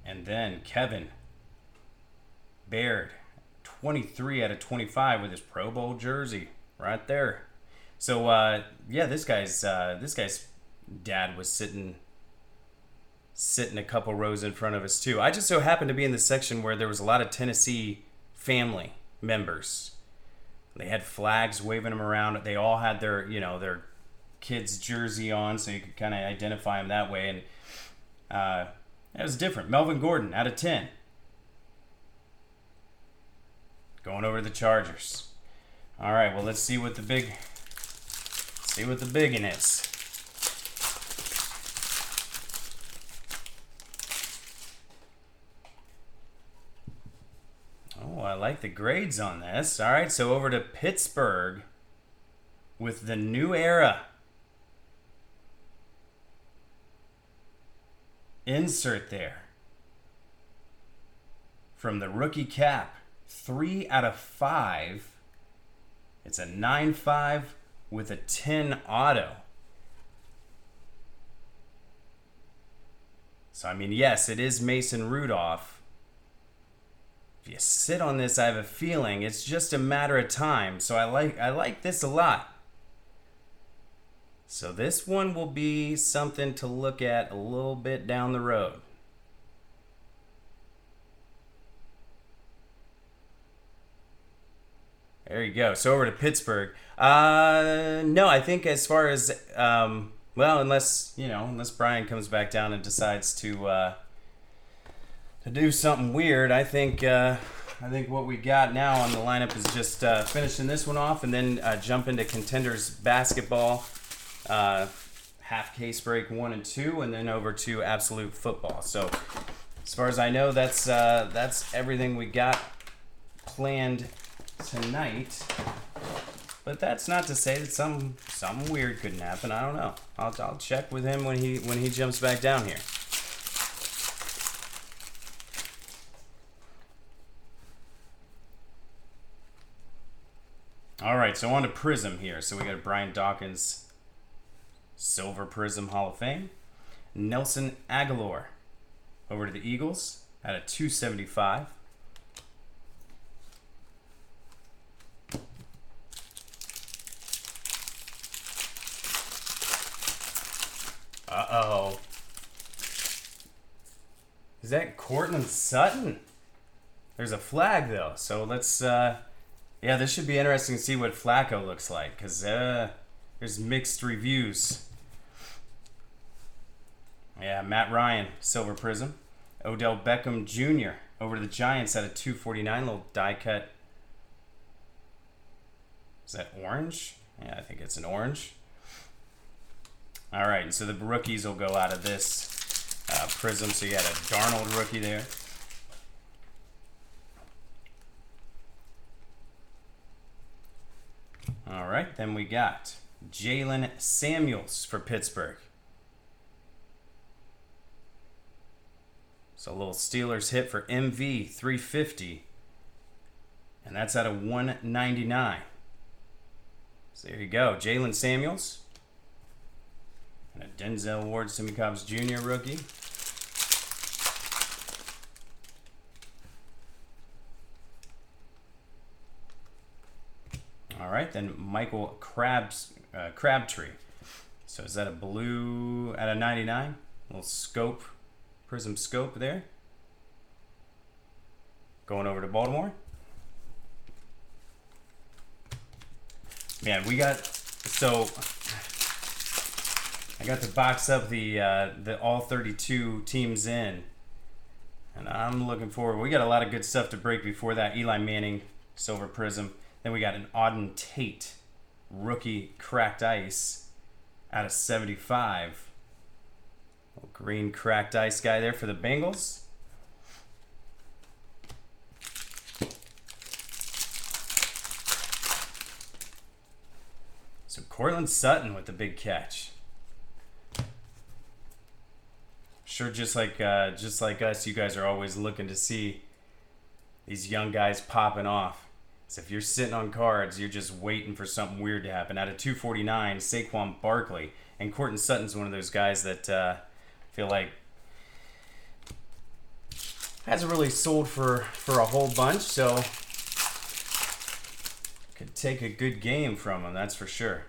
And then Kevin Baird, 23 out of 25 with his Pro Bowl jersey right there. So yeah, this guy's dad was sitting a couple rows in front of us too. I just so happened to be in the section where there was a lot of Tennessee family members. They had flags waving them around. They all had their kid's jersey on, so you could kind of identify them that way. And it was different. Melvin Gordon out of 10. Going over to the Chargers. All right, well, let's see what the biggin is. Oh, I like the grades on this. All right, so over to Pittsburgh with the new era. Insert there. From the rookie cap, 3 out of 5. It's a 9.5 with a 10 auto. So, I mean, yes, it is Mason Rudolph. If you sit on this, I have a feeling it's just a matter of time. So I like this a lot. So this one will be something to look at a little bit down the road. There you go. So over to Pittsburgh. No, I think as far as well, unless Brian comes back down and decides to do something weird, I think what we got now on the lineup is just finishing this one off and then jump into Contenders basketball. Half case break 1 and 2, and then over to Absolute Football. So as far as I know, that's everything we got planned tonight. But that's not to say that something weird couldn't happen. I don't know. I'll check with him when he jumps back down here. All right, so on to Prism here. So we got Brian Dawkins Silver Prism Hall of Fame. Nelson Aguilar over to the Eagles at a 275. Uh-oh. Is that Cortland Sutton? There's a flag, though. So let's, yeah, this should be interesting to see what Flacco looks like. Because there's mixed reviews. Yeah, Matt Ryan, Silver Prism. Odell Beckham Jr. over to the Giants at a 249. Little die cut. Is that orange? Yeah, I think it's an orange. All right, and so the rookies will go out of this Prism. So you had a Darnold rookie there. All right, then we got Jalen Samuels for Pittsburgh. So a little Steelers hit for MV 350. And that's out of 199. So there you go. Jalen Samuels. And a Denzel Ward Simcox Jr. rookie. All right, then Michael Crabtree. So is that a blue out of 99? Little scope. Prism scope there. Going over to Baltimore. Man, I got to box up the all 32 teams in. And I'm looking forward. We got a lot of good stuff to break before that. Eli Manning, Silver Prism. Then we got an Auden Tate rookie cracked ice out of 75. Little green cracked ice guy there for the Bengals. So Courtland Sutton with the big catch. Sure, just like us, you guys are always looking to see these young guys popping off. So if you're sitting on cards, you're just waiting for something weird to happen. Out of 249, Saquon Barkley. And Courtland Sutton's one of those guys that feel like hasn't really sold for a whole bunch, so could take a good game from him, that's for sure.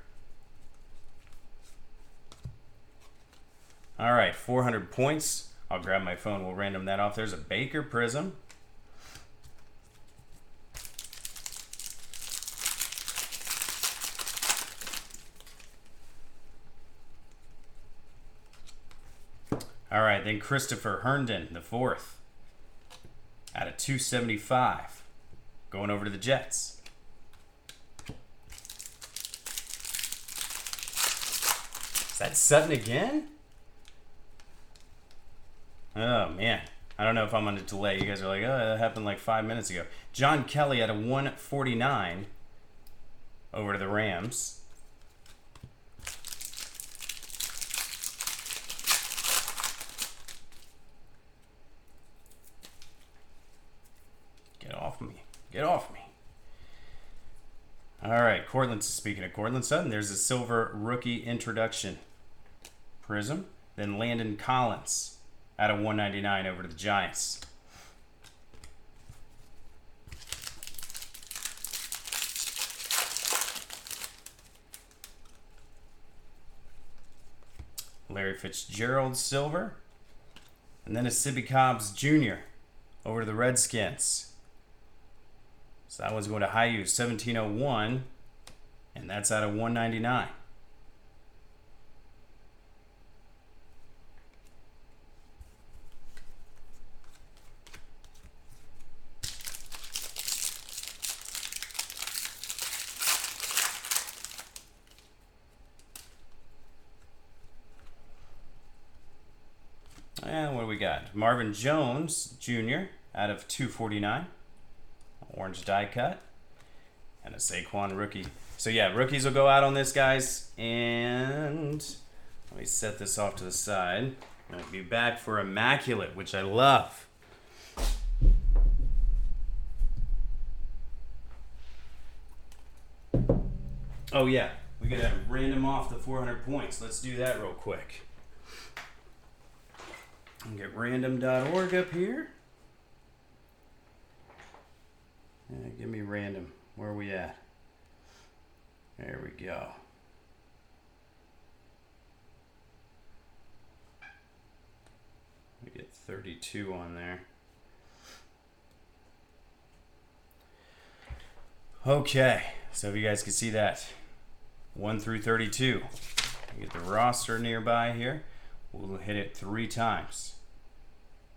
All right, 400 points. I'll grab my phone. We'll random that off. There's a Baker Prism. All right, then Christopher Herndon, the fourth, out of 275, going over to the Jets. Is that Sutton again? Oh, man. I don't know if I'm on a delay. You guys are like, oh, that happened like 5 minutes ago. John Kelly out of 149 over to the Rams. Get off me. Get off me. All right, speaking of Courtland Sutton, there's a silver rookie introduction prism. Then Landon Collins out of 199 over to the Giants. Larry Fitzgerald silver. And then a Sippy Cobbs Jr. over to the Redskins. So that one's going to Hayu 1701. And that's out of 199. And what do we got? Marvin Jones Jr. out of 249. Orange die cut. And a Saquon rookie. So yeah, rookies will go out on this, guys. And let me set this off to the side. I'll be back for Immaculate, which I love. Oh yeah, we gotta random off the 400 points. Let's do that real quick. I'll get random.org up here. Give me random. Where are we at? There we go. We get 32 on there. Okay, so if you guys can see that, 1 through 32. Get the roster nearby here. We'll hit it 3 times.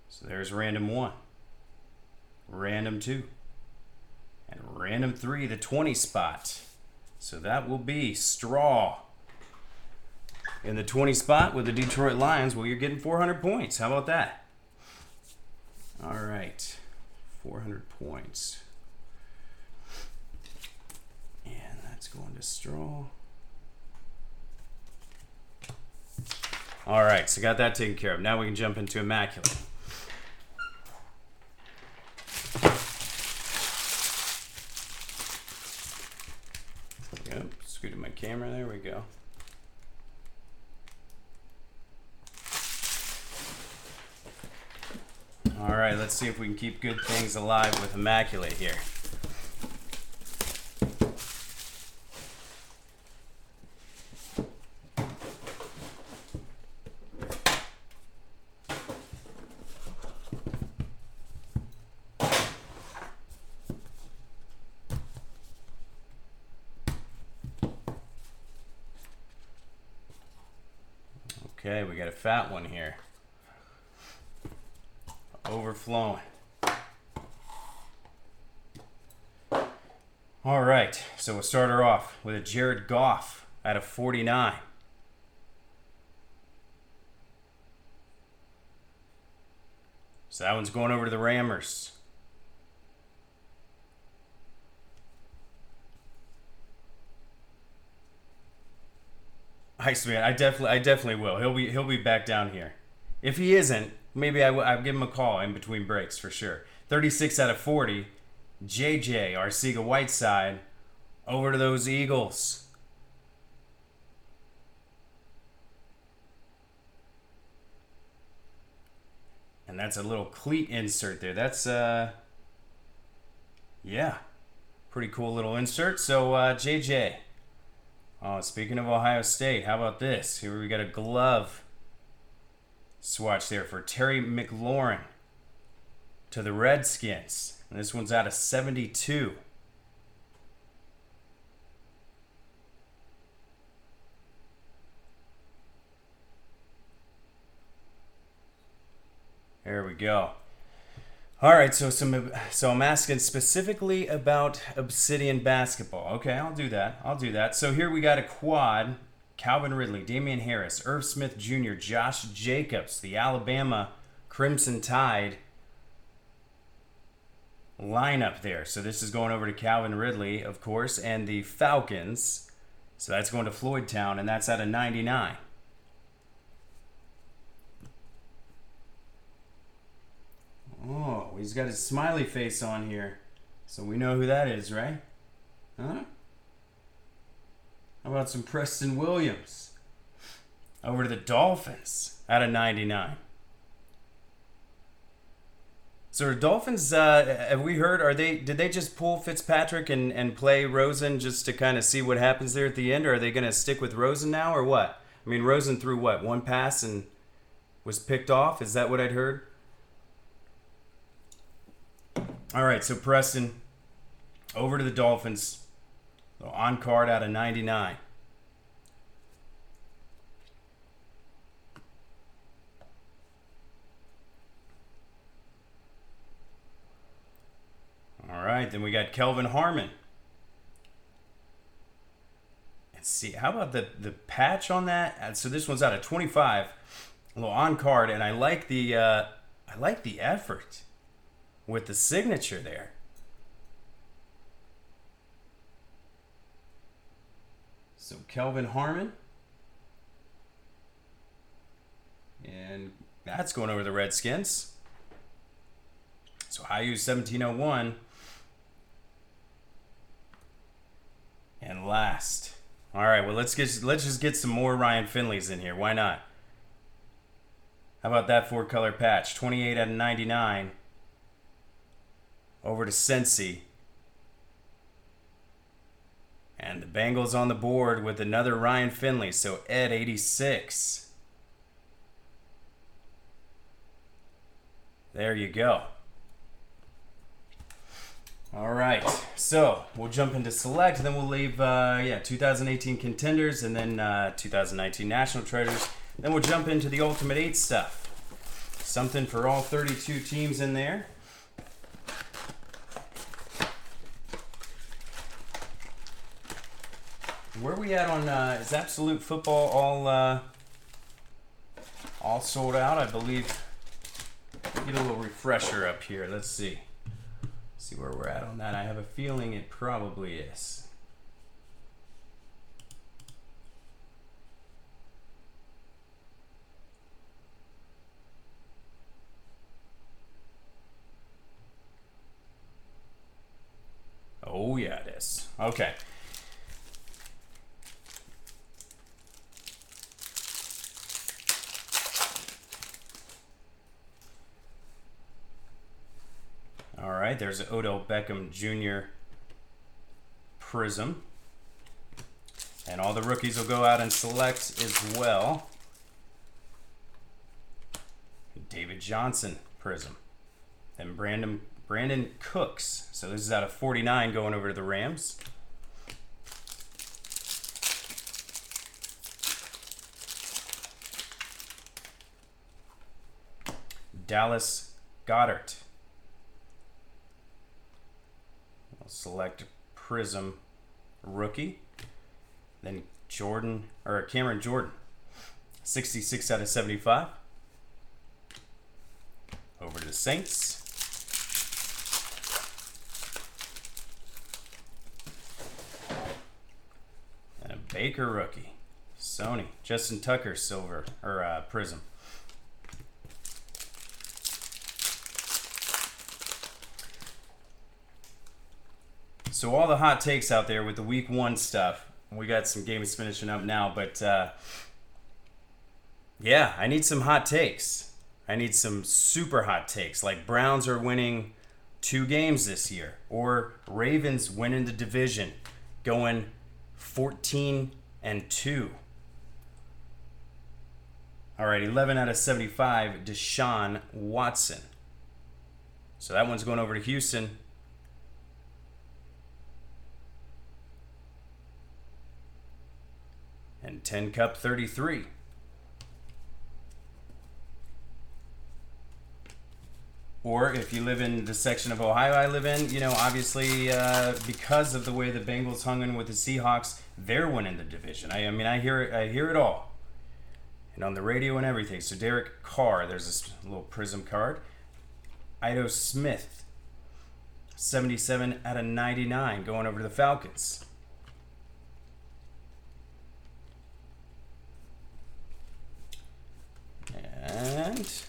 So there's random 1, random 2, and random 3, the 20 spot. So that will be Straw in the 20 spot with the Detroit Lions. Well, you're getting 400 points. How about that? All right, 400 points. And that's going to Straw. All right, so got that taken care of. Now we can jump into Immaculate. Yep, scooted my camera. There we go. All right, let's see if we can keep good things alive with Immaculate here. Okay, we got a fat one here. Overflowing. All right, so we'll start her off with a Jared Goff out of 49. So that one's going over to the Rammers. Iceman, I definitely will. He'll be back down here. If he isn't, maybe I'll give him a call in between breaks for sure. 36 out of 40. JJ Arcega Whiteside over to those Eagles. And that's a little cleat insert there. That's yeah, pretty cool little insert. So JJ. Oh, speaking of Ohio State, how about this? Here we got a glove swatch there for Terry McLaurin to the Redskins. And this one's out of 72. There we go. All right, so I'm asking specifically about Obsidian basketball. Okay, I'll do that. So here we got a quad: Calvin Ridley, Damian Harris, Irv Smith Jr., Josh Jacobs, the Alabama Crimson Tide lineup there. So this is going over to Calvin Ridley, of course, and the Falcons. So that's going to Floyd Town, and that's out of 99. Oh, he's got his smiley face on here. So we know who that is, right? Huh? How about some Preston Williams? Over to the Dolphins out of 99. So are Dolphins, have we heard, did they just pull Fitzpatrick and play Rosen just to kind of see what happens there at the end? Or are they going to stick with Rosen now or what? I mean, Rosen threw what, one pass and was picked off? Is that what I'd heard? All right, so Preston, over to the Dolphins. On card out of 99. All right, then we got Kelvin Harmon. Let's see, how about the patch on that? So this one's out of 25. A little on card, and I like the effort with the signature there. So Kelvin Harmon. And that's going over the Redskins. So IU 1701. And last. All right, well let's just get some more Ryan Finleys in here. Why not? How about that 4-color patch? 28 out of 99. Over to Cincy. And the Bengals on the board with another Ryan Finley. So Ed 86. There you go. All right. So we'll jump into select, and then we'll leave 2018 contenders, and then 2019 national treasures. Then we'll jump into the Ultimate 8 stuff. Something for all 32 teams in there. Where are we at on, is Absolute Football all sold out? I believe. Get a little refresher up here. Let's see. See where we're at on that. I have a feeling it probably is. Oh yeah, it is. Okay. All right, there's an Odell Beckham Jr. Prism. And all the rookies will go out and select as well. David Johnson Prism. And Brandon Cooks. So this is out of 49 going over to the Rams. Dallas Goedert. I'll select Prism rookie. Then Cameron Jordan, 66 out of 75. Over to the Saints. And a Baker rookie. Sony. Justin Tucker silver or Prism. So all the hot takes out there with the week 1 stuff. We got some games finishing up now, but yeah, I need some hot takes. I need some super hot takes, like Browns are winning 2 games this year, or Ravens winning the division, going 14-2. All right, 11 out of 75, Deshaun Watson. So that one's going over to Houston. And 10 Cup 33. Or if you live in the section of Ohio I live in, obviously because of the way the Bengals hung in with the Seahawks, they're winning the division. I hear it all. And on the radio and everything. So Derek Carr, there's this little Prism card. Ito Smith, 77 out of 99, going over to the Falcons. And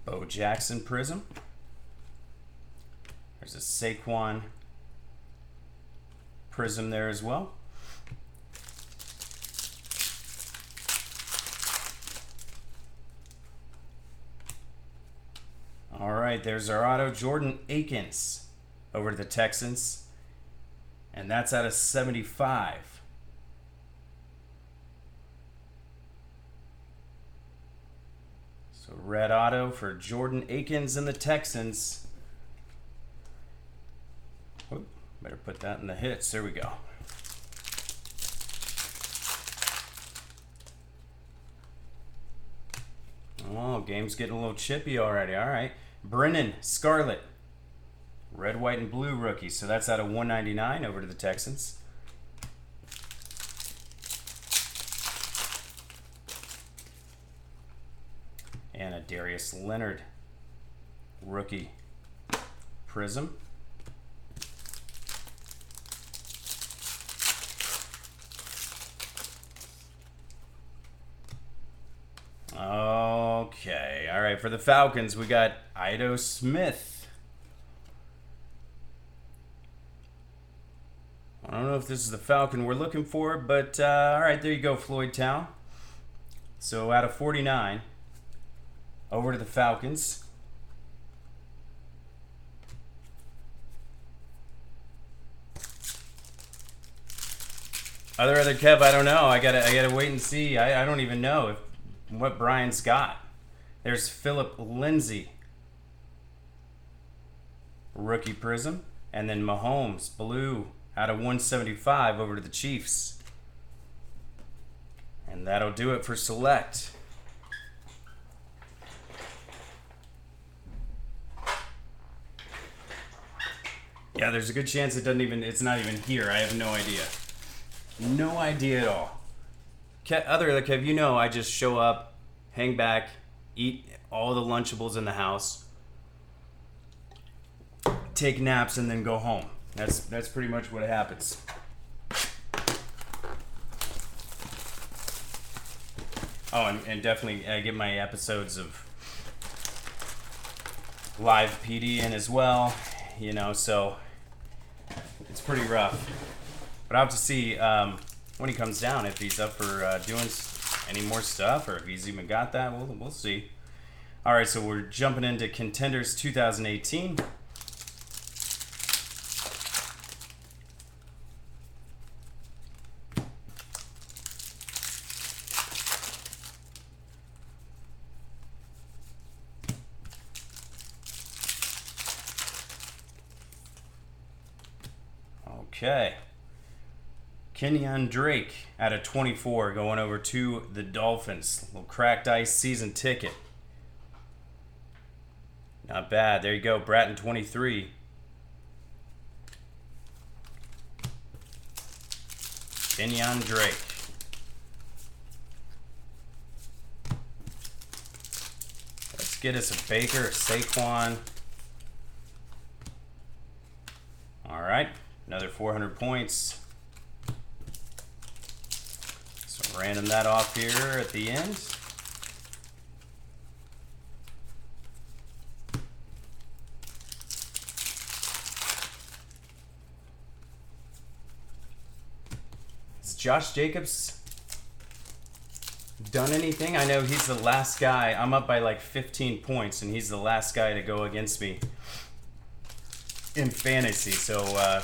Bo Jackson Prism. There's a Saquon Prism there as well. All right, there's our auto. Jordan Akins over to the Texans. And that's out of 75. So red auto for Jordan Akins and the Texans. Oop, better put that in the hits. There we go. Oh, game's getting a little chippy already. All right. Brennan Scarlett. Red, white, and blue rookie. So that's out of 199 over to the Texans. And a Darius Leonard rookie Prism. Okay. All right. For the Falcons, we got Ito Smith. I don't know if this is the Falcon we're looking for, but all right, there you go, Floyd Town. So out of 49, over to the Falcons. Other Kev, I don't know. I gotta wait and see. I don't even know what Brian's got. There's Philip Lindsay, rookie Prism, and then Mahomes blue. Out of 175 over to the Chiefs. And that'll do it for Select. Yeah, there's a good chance it's not even here. I have no idea. No idea at all. Other than Kev, I just show up, hang back, eat all the Lunchables in the house, take naps, and then go home. That's pretty much what happens. Oh, and definitely I get my episodes of live PD in as well, so it's pretty rough. But I'll have to see when he comes down, if he's up for doing any more stuff or if he's even got that. We'll see. All right, so we're jumping into Contenders 2018. Okay. Kenyon Drake out of 24 going over to the Dolphins. Little cracked ice season ticket. Not bad. There you go. Bratton 23. Kenyon Drake. Let's get us a Baker, a Saquon. All right. Another 400 points. So random that off here at the end. Has Josh Jacobs done anything? I know he's the last guy. I'm up by like 15 points, and he's the last guy to go against me in fantasy. So,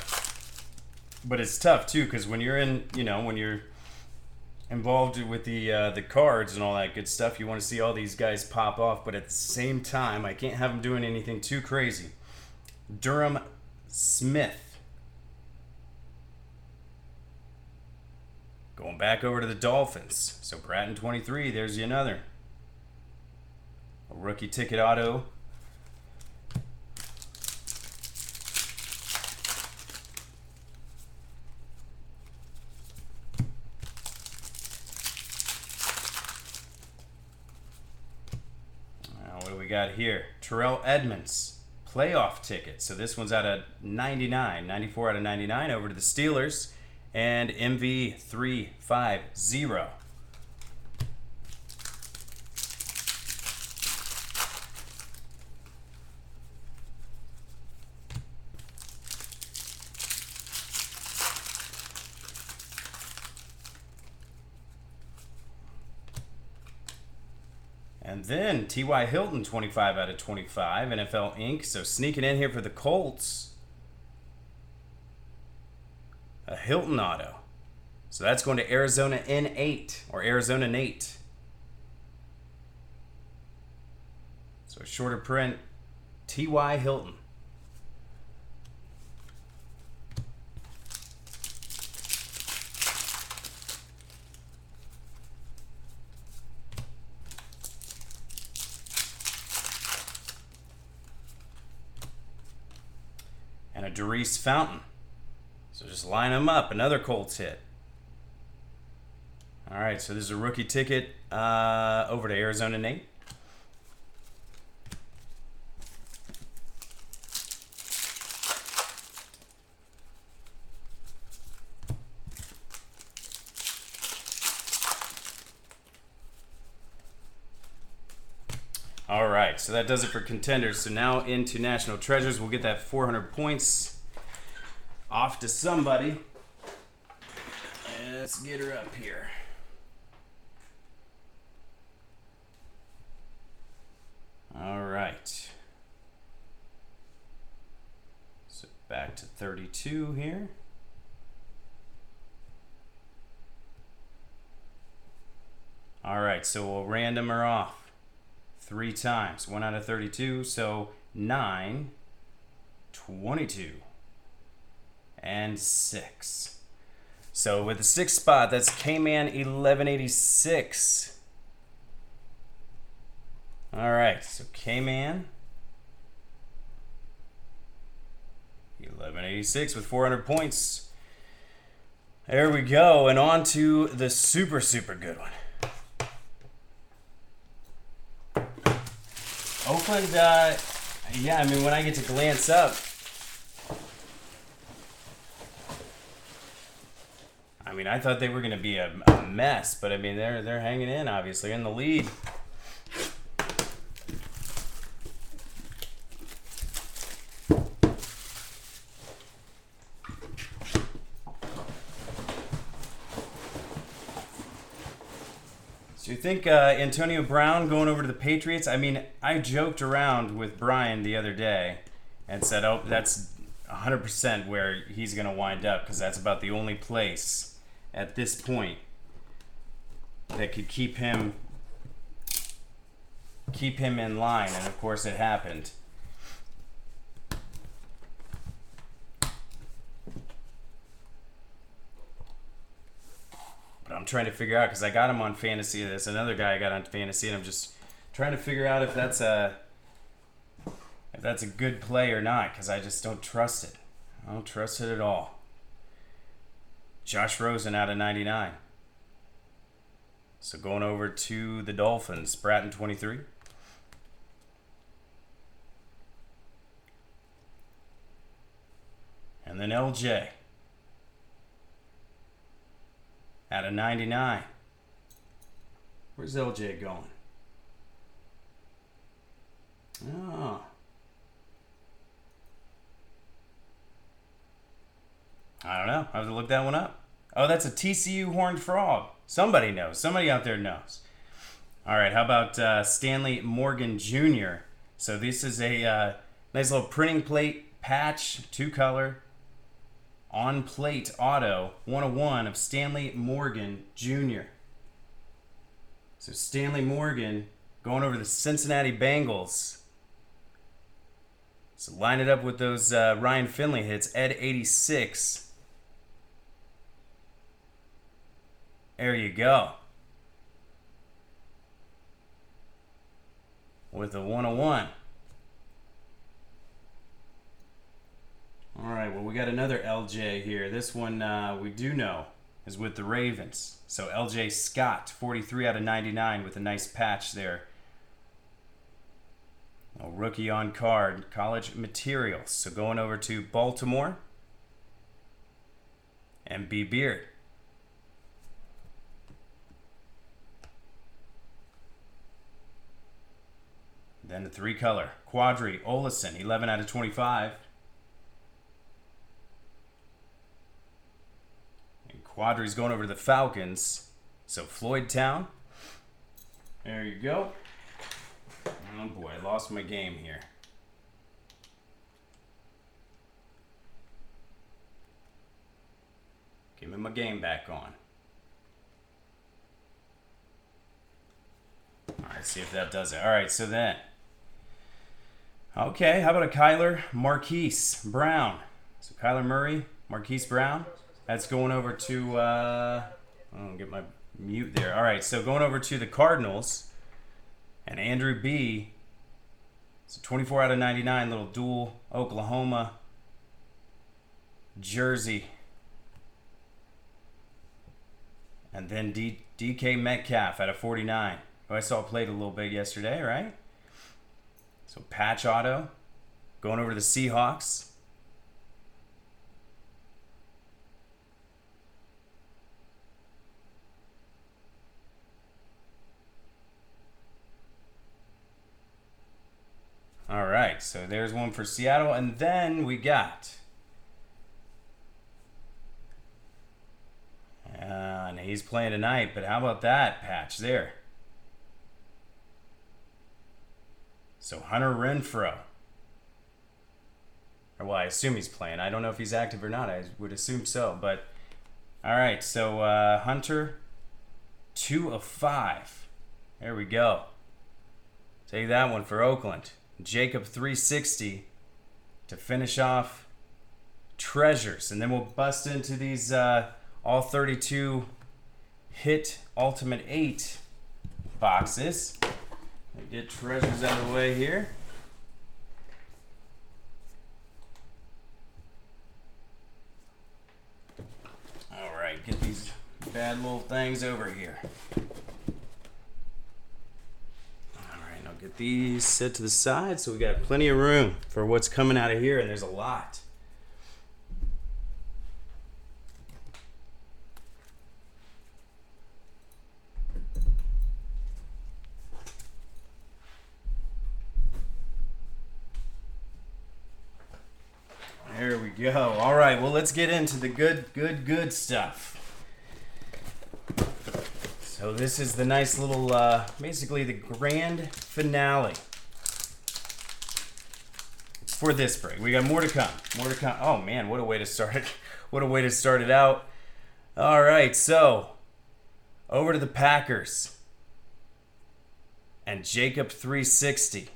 but it's tough too, because when you're in, when you're involved with the cards and all that good stuff, you want to see all these guys pop off. But at the same time, I can't have them doing anything too crazy. Durham Smith. Going back over to the Dolphins. So Bratton 23, there's you another. A rookie ticket auto. What do we got here? Terrell Edmonds, playoff ticket. So this one's out of 99, 94 out of 99 over to the Steelers. And MV350. And then T.Y. Hilton, 25 out of 25, NFL Inc. So sneaking in here for the Colts. A Hilton auto. So that's going to Arizona N8 or Arizona Nate. So a shorter print, T.Y. Hilton. And a Darius Fountain. So just line them up. Another Colts hit. All right, so this is a rookie ticket over to Arizona Nate. All right, so that does it for contenders. So now into National Treasures. We'll get that 400 points off to somebody. Let's get her up here. All right. So back to 32 here. All right, so we'll random her off 3 times. 1 out of 32, so 9, 22, and 6. So with the 6th spot, that's K-Man 1186. All right, so K-Man 1186 with 400 points. There we go, and on to the super good one. Oakland, yeah, I mean, when I get to glance up, I mean, I thought they were going to be a mess, but I mean, they're hanging in, obviously, in the lead. So you think Antonio Brown going over to the Patriots? I mean, I joked around with Brian the other day and said, oh, that's 100% where he's going to wind up, because that's about the only place at this point that could keep him in line, and of course it happened. But I'm trying to figure out, because I got him on fantasy. There's another guy I got on fantasy, and I'm just trying to figure out if that's if that's a good play or not, because I just don't trust it. I don't trust it at all. Josh Rosen out of 99. So going over to the Dolphins, Bratton 23. And then LJ out of 99. Where's LJ going? Oh. I don't know. I have to look that one up. Oh, that's a TCU Horned Frog. Somebody knows. Somebody out there knows. All right, how about Stanley Morgan Jr.? So this is a nice little printing plate patch, 2-color, on-plate auto, 101 of Stanley Morgan Jr. So Stanley Morgan going over the Cincinnati Bengals. So line it up with those Ryan Finley hits. Ed 86. There you go. With a 101. All right, well, we got another LJ here. This one we do know is with the Ravens. So LJ Scott, 43 out of 99 with a nice patch there. A rookie on card, college materials. So going over to Baltimore and B. Beard. Then the 3-color, Quadri Olison, 11 out of 25. And Quadri's going over to the Falcons. So Floyd Town. There you go. Oh boy, I lost my game here. Give me my game back on. All right, see if that does it. All right, so then. Okay, how about a Kyler Marquise Brown? So Kyler Murray, Marquise Brown. That's going over to, I'll get my mute there. All right, so going over to the Cardinals and Andrew B. So 24 out of 99, little dual Oklahoma jersey. And then DK Metcalf out of 49, who I saw played a little bit yesterday, right? So patch auto, going over to the Seahawks. All right, so there's one for Seattle, and then we got, and he's playing tonight, but how about that patch there? So Hunter Renfrow. Or well, I assume he's playing. I don't know if he's active or not. I would assume so. But all right, so Hunter, 2 of 5. There we go. Take that one for Oakland. Jacob 360 to finish off Treasures. And then we'll bust into these all 32 hit Ultimate 8 boxes. Get Treasures out of the way here. All right, get these bad little things over here. All right, now get these set to the side so we got plenty of room for what's coming out of here, and there's a lot. There we go. All right, well, let's get into the good stuff. So this is the nice little, basically the grand finale for this break. We got more to come. More to come. Oh man, what a way to start it. What a way to start it out. All right, so over to the Packers and Jacob 360.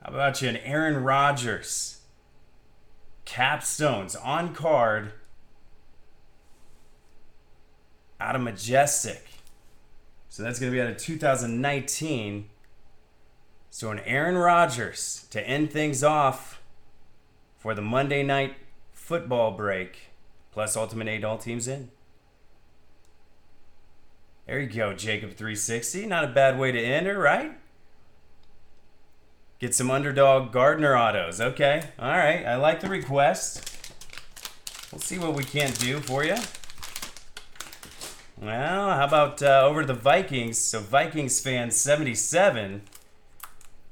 How about you an Aaron Rodgers? Capstones on card out of Majestic. So that's going to be out of 2019. So an Aaron Rodgers to end things off for the Monday Night Football break, plus Ultimate 8 all teams in. There you go, Jacob 360. Not a bad way to enter, right? Get some underdog Gardner autos. Okay, all right. I like the request. We'll see what we can't do for you. Well, how about over to the Vikings? So Vikings fan 77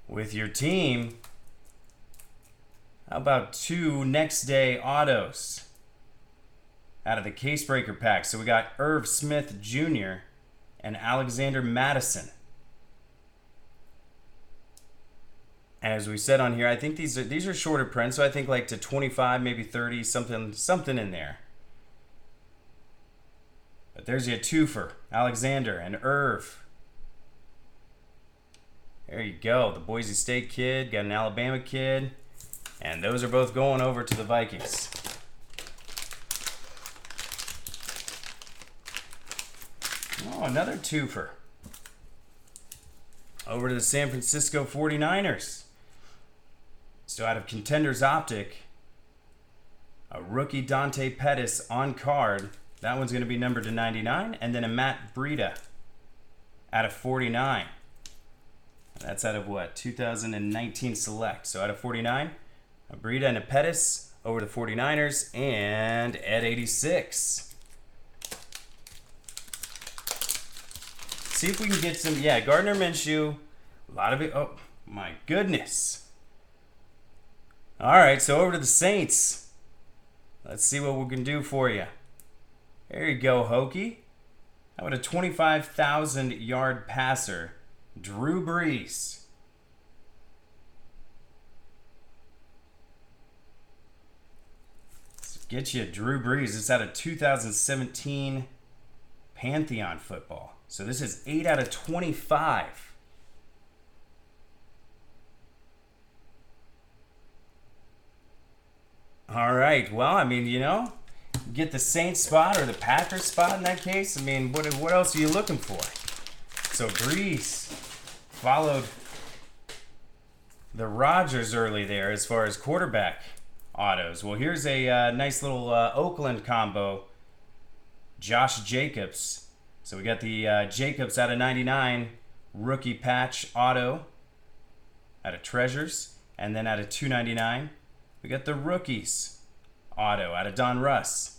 with your team. How about 2 next day autos out of the case breaker pack? So we got Irv Smith Jr. and Alexander Madison. As we said on here, I think these are shorter prints, so I think like to 25, maybe 30, something in there. But there's your twofer, Alexander and Irv. There you go, the Boise State kid, got an Alabama kid, and those are both going over to the Vikings. Oh, another twofer. Over to the San Francisco 49ers. So out of Contenders Optic, a rookie Dante Pettis on card. That one's going to be numbered to 99. And then a Matt Breida out of 49. That's out of what? 2019 Select. So out of 49, a Breida and a Pettis over the 49ers. And at 86. See if we can get some, Gardner Minshew. A lot of it. Oh, my goodness. All right, so over to the Saints. Let's see what we can do for you. There you go, Hokie. How about a 25,000 yard passer, Drew Brees? Let's get you Drew Brees. It's out of 2017 Pantheon football. So this is 8 out of 25. All right. Well, I mean, get the Saints spot or the Packers spot in that case. I mean, what else are you looking for? So Brees followed the Rodgers early there as far as quarterback autos. Well, here's a nice little Oakland combo. Josh Jacobs. So we got the Jacobs out of 99 rookie patch auto out of Treasures. And then out of 299, we got the rookies auto out of Don Russ.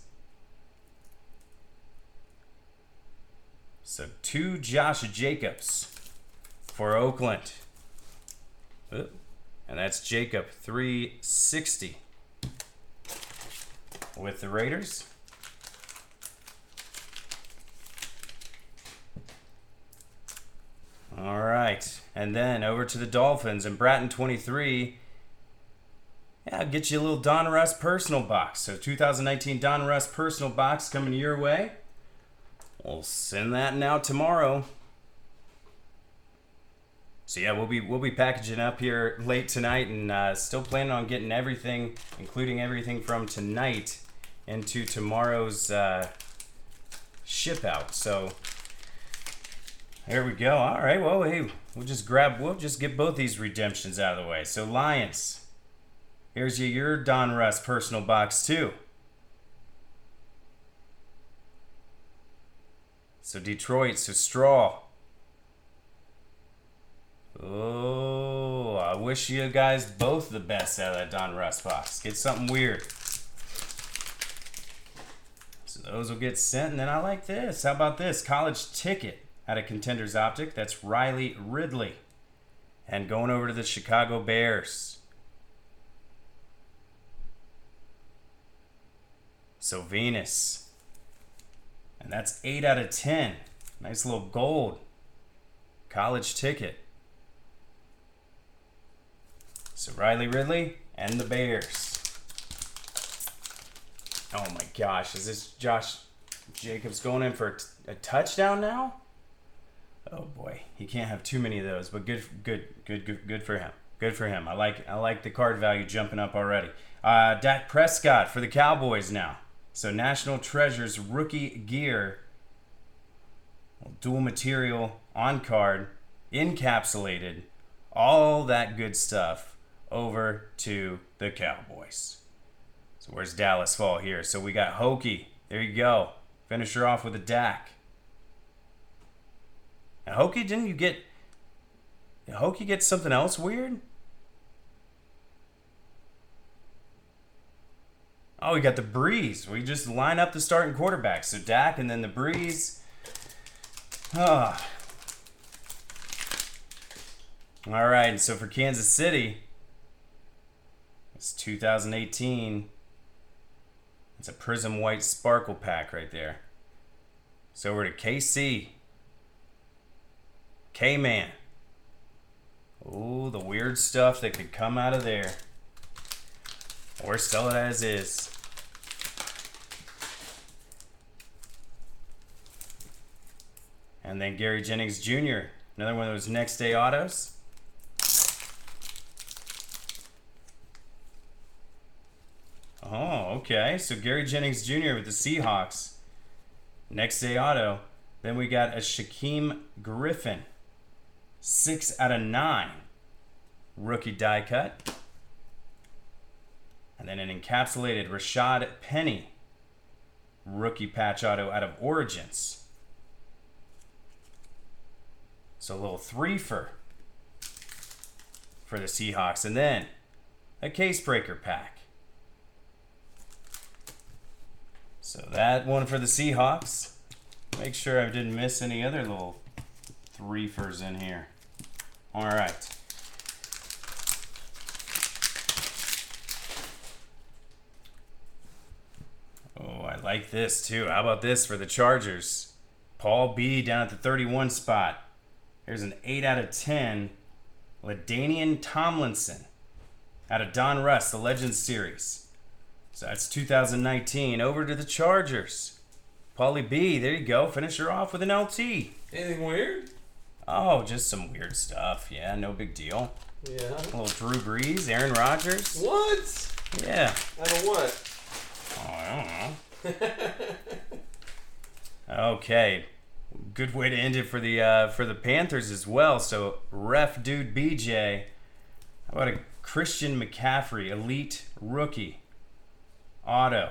So 2 Josh Jacobs for Oakland. Oop. And that's Jacob 360 with the Raiders. All right, and then over to the Dolphins and Bratton 23. Yeah, I'll get you a little Don Russ personal box. So 2019 Don Russ personal box coming your way. We'll send that now tomorrow. So yeah, we'll be packaging up here late tonight and still planning on getting everything, including everything from tonight, into tomorrow's ship out. So there we go. All right. Well, hey, we'll just get both these redemptions out of the way. So Lions. Here's your Don Russ personal box too. So Detroit, so Straw. Oh, I wish you guys both the best out of that Don Russ box. Get something weird. So those will get sent. And then I like this. How about this? College ticket out of Contenders Optic. That's Riley Ridley. And going over to the Chicago Bears. So Venus. And that's 8 out of 10. Nice little gold college ticket. So Riley Ridley and the Bears. Oh my gosh, is this Josh Jacobs going in for a touchdown now? Oh boy, he can't have too many of those, but good for him. Good for him. I like the card value jumping up already. Dak Prescott for the Cowboys now. So National Treasures rookie gear Dual material on card, encapsulated, all that good stuff over to the Cowboys. So where's Dallas fall here? So we got Hokie. There you go. Finish her off with a Dak. And Hokie, did Hokie get something else weird? Oh, we got the Breeze. We just line up the starting quarterbacks. So Dak and then the Breeze. Ah. All right, so for Kansas City, it's 2018. It's a Prism White Sparkle pack right there. So we're to KC. K-Man. Ooh, the weird stuff that could come out of there. Or sell it as is. And then Gary Jennings Jr., another one of those next day autos. Oh, okay. So Gary Jennings Jr. with the Seahawks. Next day auto. Then we got a Shaquem Griffin. 6/9. Rookie die cut. And then an encapsulated Rashad Penny. Rookie patch auto out of Origins. So a little three-fer for the Seahawks. And then a case breaker pack. So that one for the Seahawks. Make sure I didn't miss any other little three-fers in here. All right. Oh, I like this too. How about this for the Chargers? Paul B down at the 31 spot. Here's an 8/10. LaDainian Tomlinson out of Don Russ, the Legends Series. So that's 2019. Over to the Chargers. Paulie B, there you go. Finish her off with an LT. Anything weird? Oh, just some weird stuff. Yeah, no big deal. Yeah. A little Drew Brees, Aaron Rodgers. What? Yeah. Out of what? Oh, I don't know. Okay. Good way to end it for the Panthers as well. So, Ref Dude BJ. How about a Christian McCaffrey, elite rookie auto?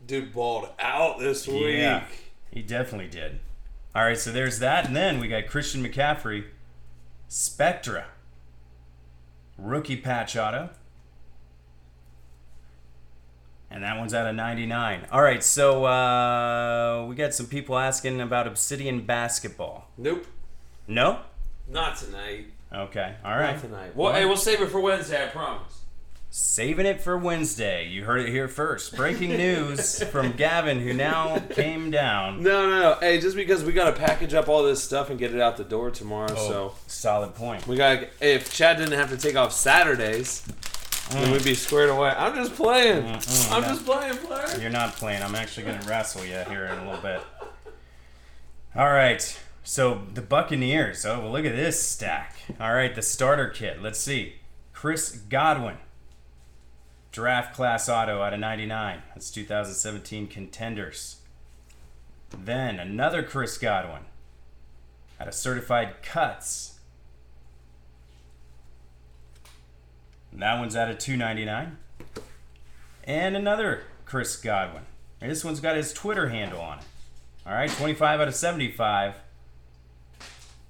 Dude balled out this week. Yeah, he definitely did. All right, so there's that. And then we got Christian McCaffrey, Spectra, rookie patch auto. And that one's out of 99. All right, so we got some people asking about Obsidian Basketball. Nope. No? Not tonight. Okay, all right. Not tonight. Well, hey, we'll save it for Wednesday, I promise. Saving it for Wednesday. You heard it here first. Breaking news from Gavin, who now came down. No. Hey, just because we got to package up all this stuff and get it out the door tomorrow, so solid point. we got. If Chad didn't have to take off Saturdays, then we'd be squared away. I'm just playing. I'm just playing, player. You're not playing. I'm actually going to wrestle you here in a little bit. All right. So the Buccaneers. Oh, well, look at this stack. All right, the starter kit. Let's see. Chris Godwin. Draft class auto out of 99. That's 2017 Contenders. Then another Chris Godwin out of Certified Cuts. And that one's out of 299. And another Chris Godwin. And this one's got his Twitter handle on it. All right, 25 out of 75.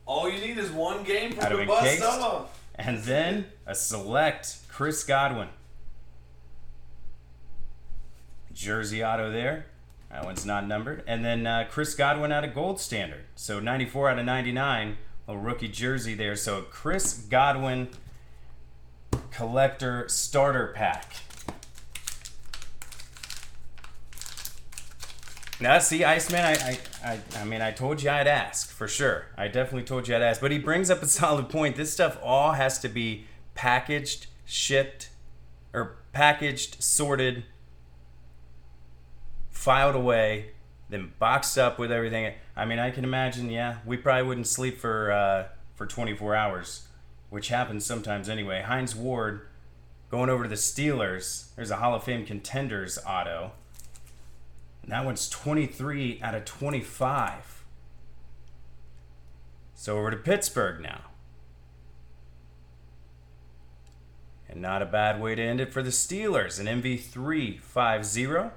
All you need is one game Out from of the bust encased. off. And then a select Chris Godwin. Jersey auto there. That one's not numbered. And then Chris Godwin out of Gold Standard. So 94 out of 99. Little rookie jersey there. So Chris Godwin collector starter pack. Now, see, Iceman, I mean, I told you I'd ask, for sure. I definitely told you I'd ask. But he brings up a solid point. This stuff all has to be packaged, shipped, or packaged, sorted, filed away, then boxed up with everything. I mean, I can imagine, yeah, we probably wouldn't sleep for 24 hours, which happens sometimes anyway. Hines Ward going over to the Steelers. There's a Hall of Fame Contenders auto. And that one's 23 out of 25. So over to Pittsburgh now. And not a bad way to end it for the Steelers. An MV3 5-0.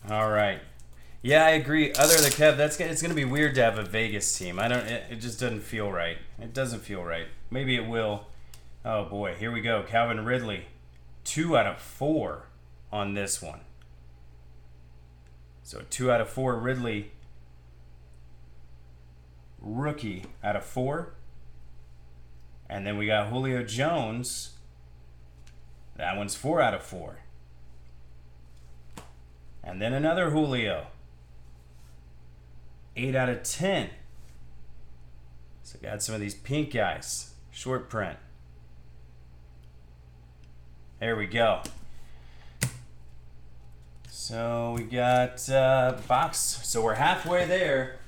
All right. Yeah, I agree. Other than Kev, it's gonna be weird to have a Vegas team. It just doesn't feel right. It doesn't feel right. Maybe it will. Oh boy, here we go. Calvin Ridley, 2 out of 4 on this one. So 2 out of 4 Ridley. Rookie out of 4. And then we got Julio Jones. That one's 4 out of 4. And then another Julio. 8 out of 10. So got some of these pink guys. Short print. There we go. So we got box. So we're halfway there.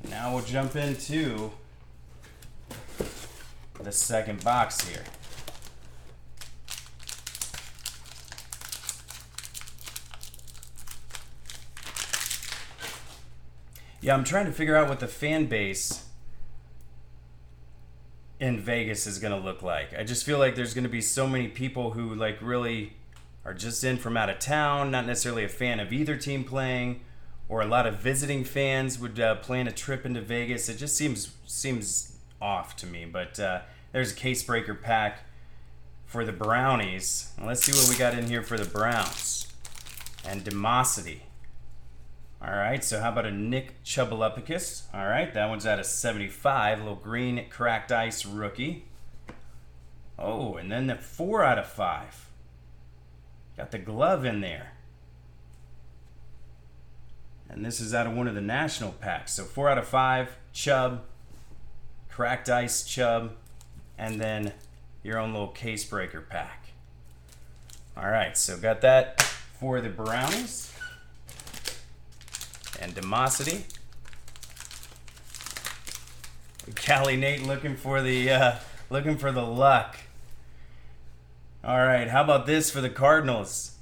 Now we'll jump into the second box here. Yeah, I'm trying to figure out what the fan base in Vegas is going to look like. I just feel like there's going to be so many people who like really are just in from out of town, not necessarily a fan of either team playing, or a lot of visiting fans would plan a trip into Vegas. It just seems off to me, but there's a case breaker pack for the Brownies. Let's see what we got in here for the Browns. And Demosity. All right, so how about a Nick Chubalupicus? All right, that one's out of 75. A little green cracked ice rookie. Oh, and then the 4 out of 5. Got the glove in there. And this is out of one of the national packs. So 4 out of 5, Chubb, cracked ice Chubb, and then your own little case breaker pack. All right, so got that for the Brownies. And Demosity. Callie Nate looking for the luck. All right, how about this for the Cardinals?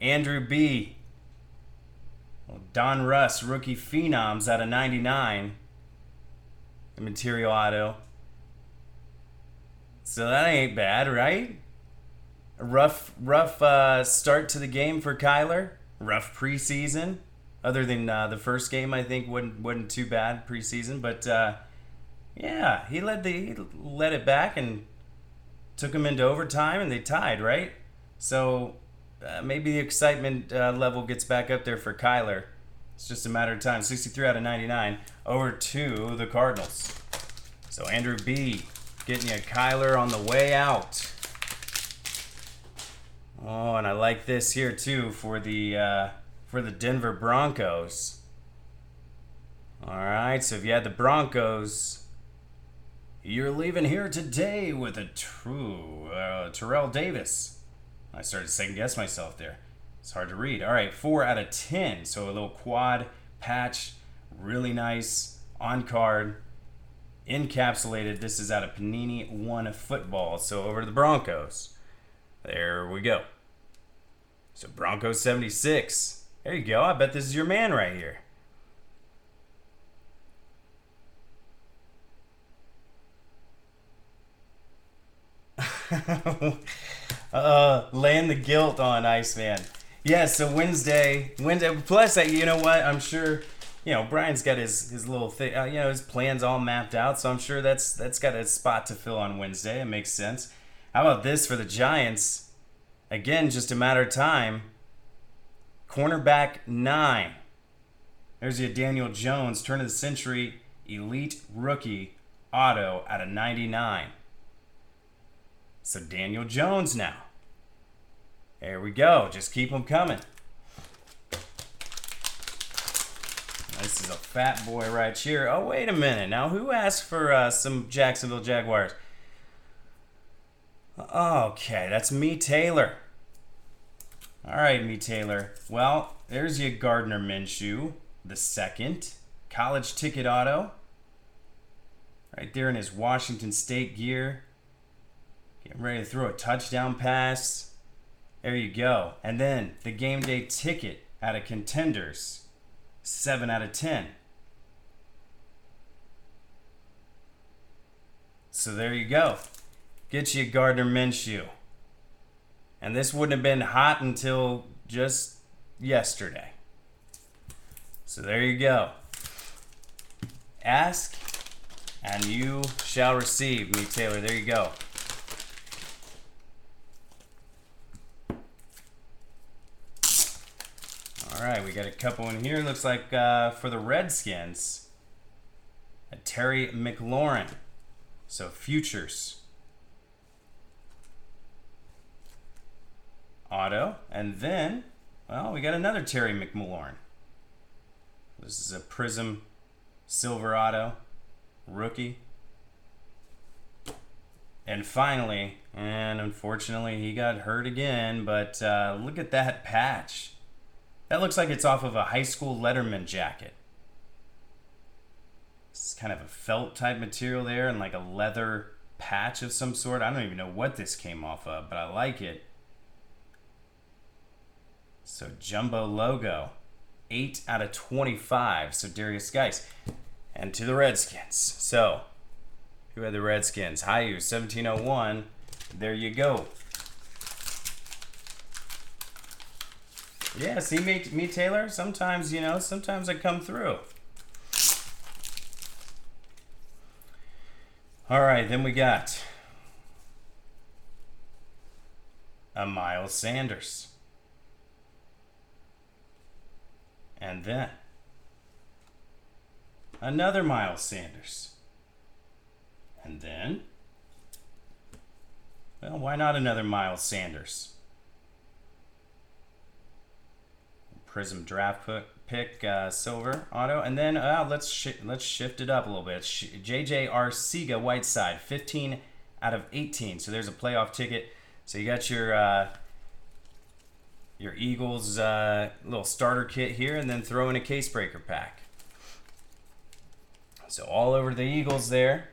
Andrew B. Don Russ, rookie phenoms out of 99. The material auto. So that ain't bad, right? A rough start to the game for Kyler. Rough preseason. Other than the first game, I think wasn't too bad preseason, but yeah, he led it back and took him into overtime, and they tied, right? So maybe the excitement level gets back up there for Kyler. It's just a matter of time. 63 out of 99 over to the Cardinals. So Andrew B. getting you Kyler on the way out. Oh, and I like this here too for the Denver Broncos. All right, so if you had the Broncos, you're leaving here today with a true Terrell Davis. I started to second guess myself there. It's hard to read. All right, 4 out of 10. So a little quad patch, really nice, on card, encapsulated. This is out of Panini One Football. So over to the Broncos. There we go. So Broncos 76. There you go. I bet this is your man right here. Laying the guilt on Iceman. Yeah, so Wednesday. Plus, you know what? I'm sure, Brian's got his little thing. His plans all mapped out. So I'm sure that's got a spot to fill on Wednesday. It makes sense. How about this for the Giants? Again, just a matter of time. Cornerback 9. There's your Daniel Jones, turn of the century, elite rookie auto out of 99. So Daniel Jones now. There we go. Just keep them coming. This is a fat boy right here. Oh, wait a minute. Now, who asked for some Jacksonville Jaguars? Okay, that's me, Taylor. All right, me, Taylor. Well, there's your Gardner Minshew, the second. College ticket auto. right there in his Washington State gear. Getting ready to throw a touchdown pass. There you go. And then the game day ticket out of Contenders. 7 out of 10. So there you go. Get you Gardner Minshew. And this wouldn't have been hot until just yesterday. So there you go. Ask and you shall receive, me Taylor. There you go. All right, we got a couple in here. Looks like for the Redskins, a Terry McLaurin. So futures. Auto. And then, well, we got another Terry McLaurin. This is a Prism Silver Auto. Rookie. And finally, and unfortunately he got hurt again, but look at that patch. That looks like it's off of a high school Letterman jacket. It's kind of a felt type material there and like a leather patch of some sort. I don't even know what this came off of, but I like it. So jumbo logo, 8 out of 25. So Darius Geis. And to the Redskins. So, who had the Redskins? Hayu, 1701. There you go. Yeah, see me Taylor? Sometimes, sometimes I come through. All right, then we got a Miles Sanders. And then another Miles Sanders. And then, well, why not another Miles Sanders? Prism draft pick silver auto. And then let's shift it up a little bit. JJ Arcega Whiteside, 15 out of 18. So there's a playoff ticket. So you got your Eagles little starter kit here, and then throw in a case breaker pack. So all over the Eagles there.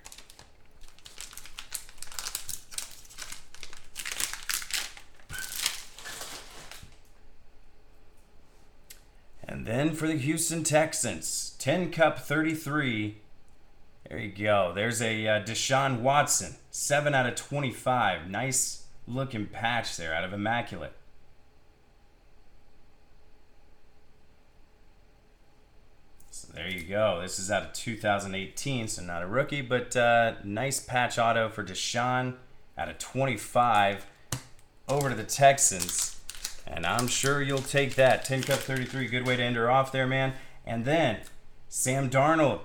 And then for the Houston Texans, 10 Cup 33. There you go. There's a Deshaun Watson, 7 out of 25. Nice looking patch there out of Immaculate. So there you go. This is out of 2018, so not a rookie, but nice patch auto for Deshaun out of 25 over to the Texans. And I'm sure you'll take that. 10 Cup 33, good way to end her off there, man. And then Sam Darnold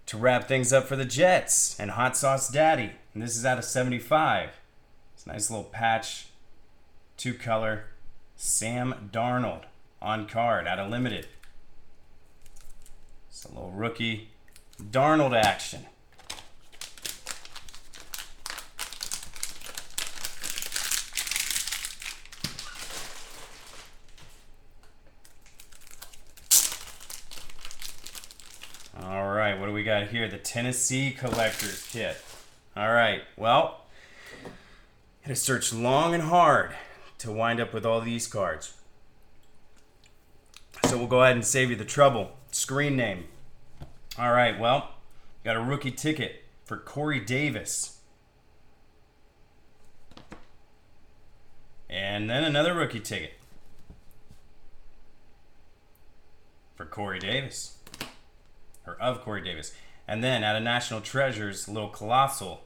to wrap things up for the Jets and Hot Sauce Daddy. And this is out of 75. It's a nice little patch, 2-color Sam Darnold on card out of limited. It's a little rookie Darnold action. All right, what do we got here? The Tennessee Collector's Kit. All right, well, had to search long and hard to wind up with all these cards. So we'll go ahead and save you the trouble. Screen name. All right, well, got a rookie ticket for Corey Davis. And then another rookie ticket for Corey Davis. Or of Corey Davis. And then out of National Treasures, little Colossal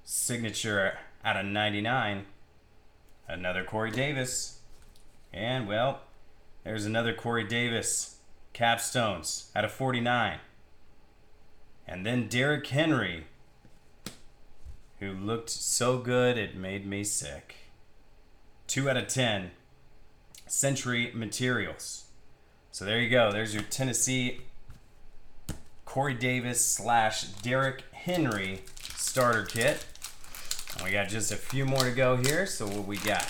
signature out of 99. Another Corey Davis. And, well, there's another Corey Davis capstones out of 49. And then Derrick Henry, who looked so good it made me sick. 2 out of 10 Century Materials. So there you go. There's your Tennessee Corey Davis / Derrick Henry starter kit. And we got just a few more to go here. So what we got?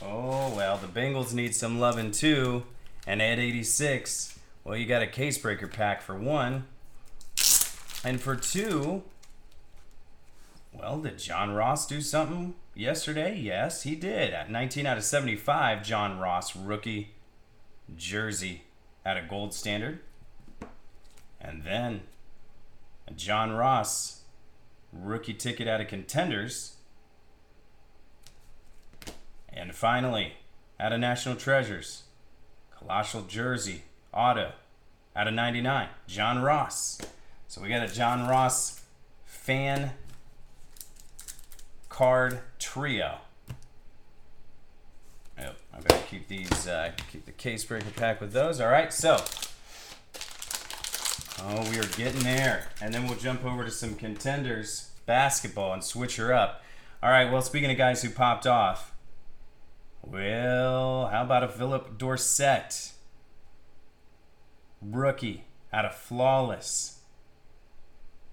Oh, well, the Bengals need some loving too. And at 86, well, you got a case breaker pack for one. And for 2, well, did John Ross do something yesterday? Yes, he did. At 19 out of 75, John Ross, rookie jersey at a gold standard. And then a John Ross, rookie ticket out of Contenders. And finally, out of National Treasures, colossal jersey, auto, out of 99, John Ross. So we got a John Ross fan card trio. Oh, I better keep these, keep the case breaker pack with those. All right, so, oh, we are getting there. And then we'll jump over to some Contenders basketball and switch her up. All right, well, speaking of guys who popped off, well, how about a Philip Dorsett? Rookie out of Flawless.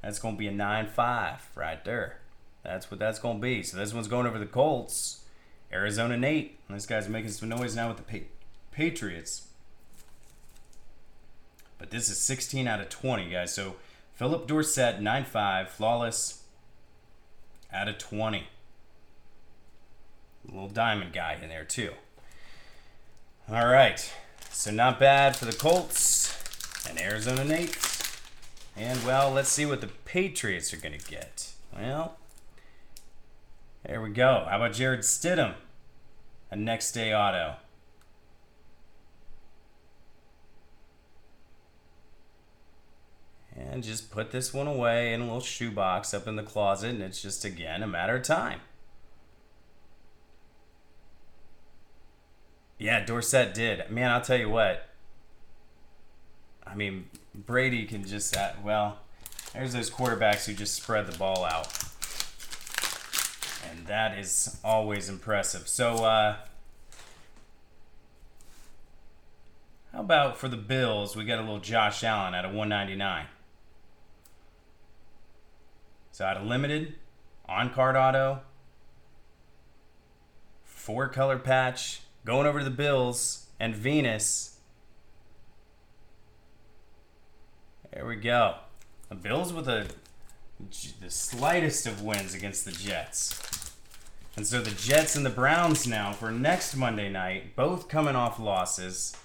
That's going to be a 9.5 right there. That's what that's going to be. So this one's going over the Colts. Arizona Nate. This guy's making some noise now with the Patriots. But this is 16 out of 20, guys. So Philip Dorsett, 9.5. Flawless out of 20. A little diamond guy in there, too. All right. So not bad for the Colts and Arizona Nate. And, well, let's see what the Patriots are going to get. Well, there we go. How about Jared Stidham? A next day auto. And just put this one away in a little shoebox up in the closet, and it's just, again, a matter of time. Yeah, Dorsett did. Man, I'll tell you what. I mean, Brady can just, well, there's those quarterbacks who just spread the ball out. And that is always impressive. So, how about for the Bills, we got a little Josh Allen at a 199. So out of limited, on-card auto, 4-color patch, going over to the Bills and Venus. There we go. The Bills with the slightest of wins against the Jets. And so the Jets and the Browns now for next Monday night, both coming off losses.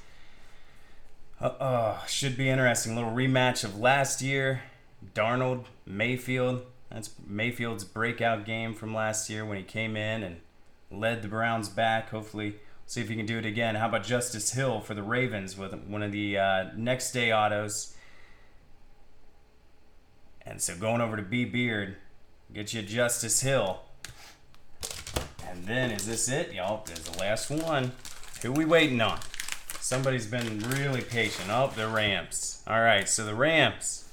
Should be interesting. A little rematch of last year. Darnold, Mayfield. That's Mayfield's breakout game from last year when he came in and led the Browns back. Hopefully, see if he can do it again. How about Justice Hill for the Ravens with one of the next day autos? And so going over to B Beard, get you Justice Hill. And then, is this it? Y'all, there's the last one. Who we waiting on? Somebody's been really patient. Oh, the Rams. All right, so the Rams.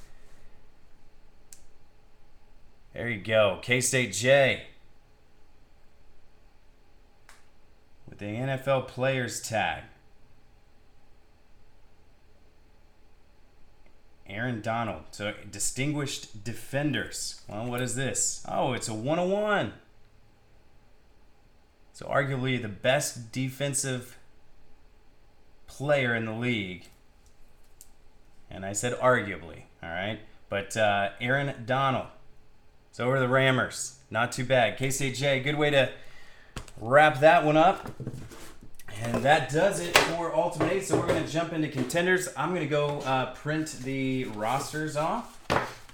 There you go. K-State J. With the NFL Players tag. Aaron Donald. So, Distinguished Defenders. Well, what is this? Oh, it's a 101. So, arguably the best defensive player in the league. And I said arguably, all right? But Aaron Donald. So over to the Rammers. Not too bad. K-State J, good way to wrap that one up. And that does it for Ultimate 8. So we're going to jump into Contenders. I'm going to go print the rosters off.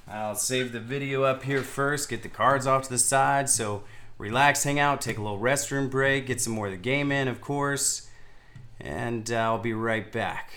I'll save the video up here first. Get the cards off to the side. So relax, hang out, take a little restroom break. Get some more of the game in, of course. And I'll be right back.